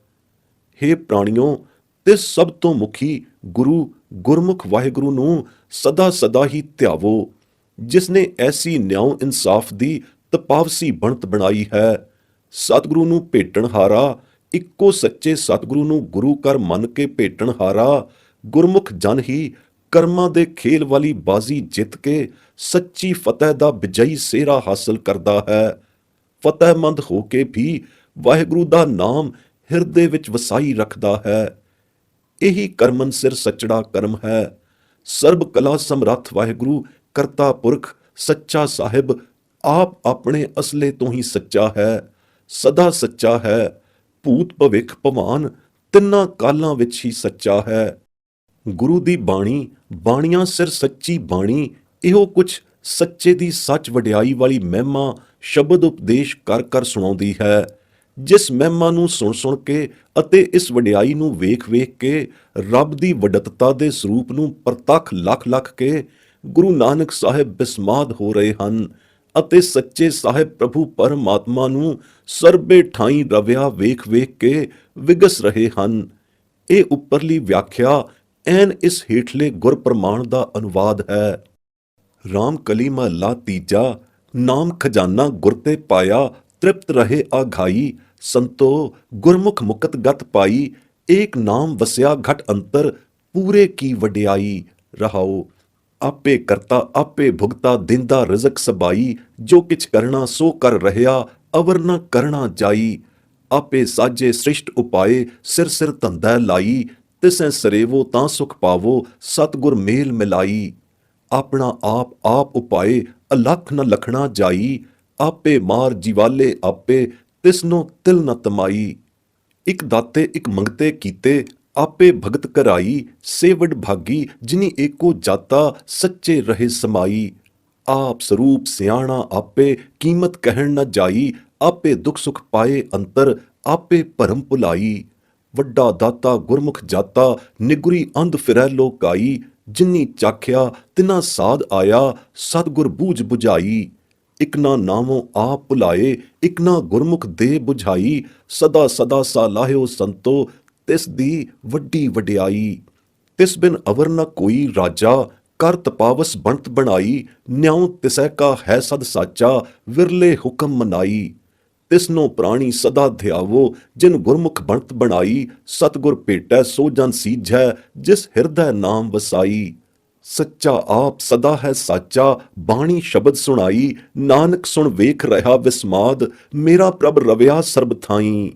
ਹੇ ਪ੍ਰਾਣਿਓ, ਤੇ ਸਭ ਤੋਂ ਮੁਖੀ ਗੁਰੂ ਗੁਰਮੁਖ ਵਾਹਿਗੁਰੂ ਨੂੰ ਸਦਾ ਸਦਾ ਹੀ ਧਿਆਵੋ, ਜਿਸ ਨੇ ਐਸੀ ਨਿਆਂ ਇਨਸਾਫ ਦੀ ਤਪਾਵਸੀ ਬਣਤ ਬਣਾਈ ਹੈ। ਸਤਿਗੁਰੂ ਨੂੰ ਭੇਟਣ ਹਾਰਾ, ਇੱਕੋ ਸੱਚੇ ਸਤਿਗੁਰੂ ਨੂੰ ਗੁਰੂ ਕਰ ਮੰਨ ਕੇ ਭੇਟਣ ਹਾਰਾ ਗੁਰਮੁਖ ਜਨ ਹੀ ਕਰਮਾਂ ਦੇ ਖੇਲ ਵਾਲੀ ਬਾਜ਼ੀ ਜਿੱਤ ਕੇ ਸੱਚੀ ਫਤਿਹ ਦਾ ਵਿਜਈ ਸਿਹਰਾ ਹਾਸਲ ਕਰਦਾ ਹੈ। ਫਤਿਹਮੰਦ ਹੋ ਕੇ ਵੀ ਵਾਹਿਗੁਰੂ ਦਾ ਨਾਮ ਹਿਰਦੇ ਵਿੱਚ ਵਸਾਈ ਰੱਖਦਾ ਹੈ। ਇਹੀ ਕਰਮਨ ਸਿਰ ਸੱਚੜਾ ਕਰਮ ਹੈ। ਸਰਬ ਕਲਾ ਸਮਰੱਥ ਵਾਹਿਗੁਰੂ ਕਰਤਾ ਪੁਰਖ ਸੱਚਾ ਸਾਹਿਬ ਆਪ ਆਪਣੇ ਅਸਲੇ ਤੋਂ ਹੀ ਸੱਚਾ ਹੈ, ਸਦਾ ਸੱਚਾ ਹੈ। ਭੂਤ ਭਵਿੱਖ ਭਵਾਨ ਤਿੰਨਾਂ ਕਾਲਾਂ ਵਿੱਚ ਹੀ ਸੱਚਾ ਹੈ। ਗੁਰੂ ਦੀ ਬਾਣੀ, ਬਾਣੀਆਂ ਸਿਰ ਸੱਚੀ ਬਾਣੀ, ਇਹੋ ਕੁਛ ਸੱਚੇ ਦੀ ਸੱਚ ਵਡਿਆਈ ਵਾਲੀ ਮਹਿਮਾ ਸ਼ਬਦ ਉਪਦੇਸ਼ ਕਰ ਕਰ ਸੁਣਾਉਂਦੀ ਹੈ। ਜਿਸ ਮਹਿਮਾ ਨੂੰ ਸੁਣ ਸੁਣ ਕੇ ਅਤੇ ਇਸ ਵਡਿਆਈ ਨੂੰ ਵੇਖ ਵੇਖ ਕੇ ਰੱਬ ਦੀ ਵੱਡਤਤਾ ਦੇ ਸਰੂਪ ਨੂੰ ਪ੍ਰਤੱਖ ਲੱਖ ਲੱਖ ਕੇ ਗੁਰੂ ਨਾਨਕ ਸਾਹਿਬ ਬਿਸਮਾਦ ਹੋ ਰਹੇ ਹਨ ਅਤੇ ਸੱਚੇ ਸਾਹਿਬ ਪ੍ਰਭੂ ਪਰਮਾਤਮਾ ਨੂੰ ਸਰਬੇ ਠਾਈ ਰਵਿਆ ਵੇਖ ਵੇਖ ਕੇ ਵਿਗਸ ਰਹੇ ਹਨ। ਇਹ ਉੱਪਰਲੀ ਵਿਆਖਿਆ ਐਨ ਇਸ ਹੇਠਲੇ ਗੁਰ ਪ੍ਰਮਾਣ ਦਾ ਅਨੁਵਾਦ ਹੈ। ਰਾਮ ਕਲੀ ਮਹੱਲਾ ਤੀਜਾ। ਨਾਮ ਖਜ਼ਾਨਾ ਗੁਰ ਤੇ ਪਾਇਆ, ਤ੍ਰਿਪਤ ਰਹੇ ਆਘਾਈ। ਸੰਤੋ ਗੁਰਮੁਖ ਮੁਕਤ ਗਤ ਪਾਈ, ਏਕ ਨਾਮ ਵਸਿਆ ਘਟ ਅੰਤਰ, ਪੂਰੇ ਕੀ ਵਡਿਆਈ। ਰਹਾਓ। ਆਪੇ ਕਰਤਾ ਆਪੇ ਭੁਗਤਾ, ਦਿੰਦਾ ਰਿਜ਼ਕ ਸਬਾਈ। ਜੋ ਕਿਛ ਕਰਨਾ ਸੋ ਕਰ ਰਹਿਆ, ਅਵਰ ਨ ਕਰਣਾ ਜਾਈ। ਆਪੇ ਸਾਜੇ ਸ੍ਰਿਸ਼ਟ ਉਪਾਏ, ਸਿਰ ਸਿਰ ਧੰਦਾ ਲਾਈ। ਤਿਸੈ ਸਰੇਵੋ ਤਾਂ ਸੁਖ ਪਾਵੋ, ਸਤਿਗੁਰ ਮੇਲ ਮਿਲਾਈ। ਆਪਣਾ ਆਪ ਆਪ ਉਪਾਏ ਅਲਖ ਨ ਲਖਣਾ ਜਾਈ, ਆਪੇ ਮਾਰ ਜੀਵਾਲੇ ਆਪੇ ਤਿਸਨੋ ਤਿਲ ਨ ਤਮਾਈ। ਇਕ ਦਾਤੇ ਇਕ ਮੰਗਤੇ ਕੀਤੇ, ਆਪੇ ਭਗਤ ਕਰਾਈ, ਸੇਵਡ ਭਾਗੀ ਜਿਨੀ ਏਕੋ ਜਾਤਾ, ਸੱਚੇ ਰਹੇ ਸਮਾਈ। ਆਪ ਸਰੂਪ ਸਿਆਣਾ ਆਪੇ, ਕੀਮਤ ਕਹਿਣ ਨ ਜਾਈ, ਆਪੇ ਦੁਖ ਸੁਖ ਪਾਏ ਅੰਤਰ, ਆਪੇ ਭਰਮ ਭੁਲਾਈ। ਵੱਡਾ ਦਾਤਾ ਗੁਰਮੁਖ ਜਾਤਾ, ਨਿਗੁਰੀ ਅੰਧ ਫਿਰੈ ਲੋਕਾਈ, ਜਿਨੀ ਚਾਖਿਆ ਤਿਨਾ ਸਾਧ ਆਇਆ, ਸਤਿਗੁਰ ਬੂਝ ਬੁਝਾਈ। ਇਕ ਨਾ ਨਾਮੋ ਆਪ ਭੁਲਾਏ, ਇਕ ਨਾ ਗੁਰਮੁਖ ਦੇ ਬੁਝਾਈ, ਸਦਾ ਸਦਾ ਸਾਲਾਹਿਓ ਸੰਤੋ, ਤਿਸ ਦੀ ਵੱਡੀ ਵਡਿਆਈ। ਤਿਸ ਬਿਨ ਅਵਰ ਨ ਕੋਈ ਰਾਜਾ, ਕਰ ਤਪਾਵਸ ਬਣਤ ਬਣਾਈ, ਨਿਉ ਤਿਸੈ ਕਾ ਹੈ ਸਦ ਸਾਚਾ, ਵਿਰਲੇ ਹੁਕਮ ਮਨਾਈ। ਤਿਸਨੋ ਪ੍ਰਾਣੀ ਸਦਾ ਧਿਆਵੋ, ਜਿਨ ਗੁਰਮੁਖ ਬਣਤ ਬਣਾਈ, ਸਤਿਗੁਰ ਭੇਟੈ ਸੋ ਜਨ ਸੀਝੈ, ਜਿਸ ਹਿਰਦੈ ਨਾਮ ਵਸਾਈ। ਸੱਚਾ ਆਪ ਸਦਾ ਹੈ ਸਾਚਾ, ਬਾਣੀ ਸ਼ਬਦ ਸੁਣਾਈ, ਨਾਨਕ ਸੁਣ ਵੇਖ ਰਿਹਾ ਵਿਸਮਾਦ, ਮੇਰਾ ਪ੍ਰਭ ਰਵਿਆ ਸਰਬ ਥਾਈ।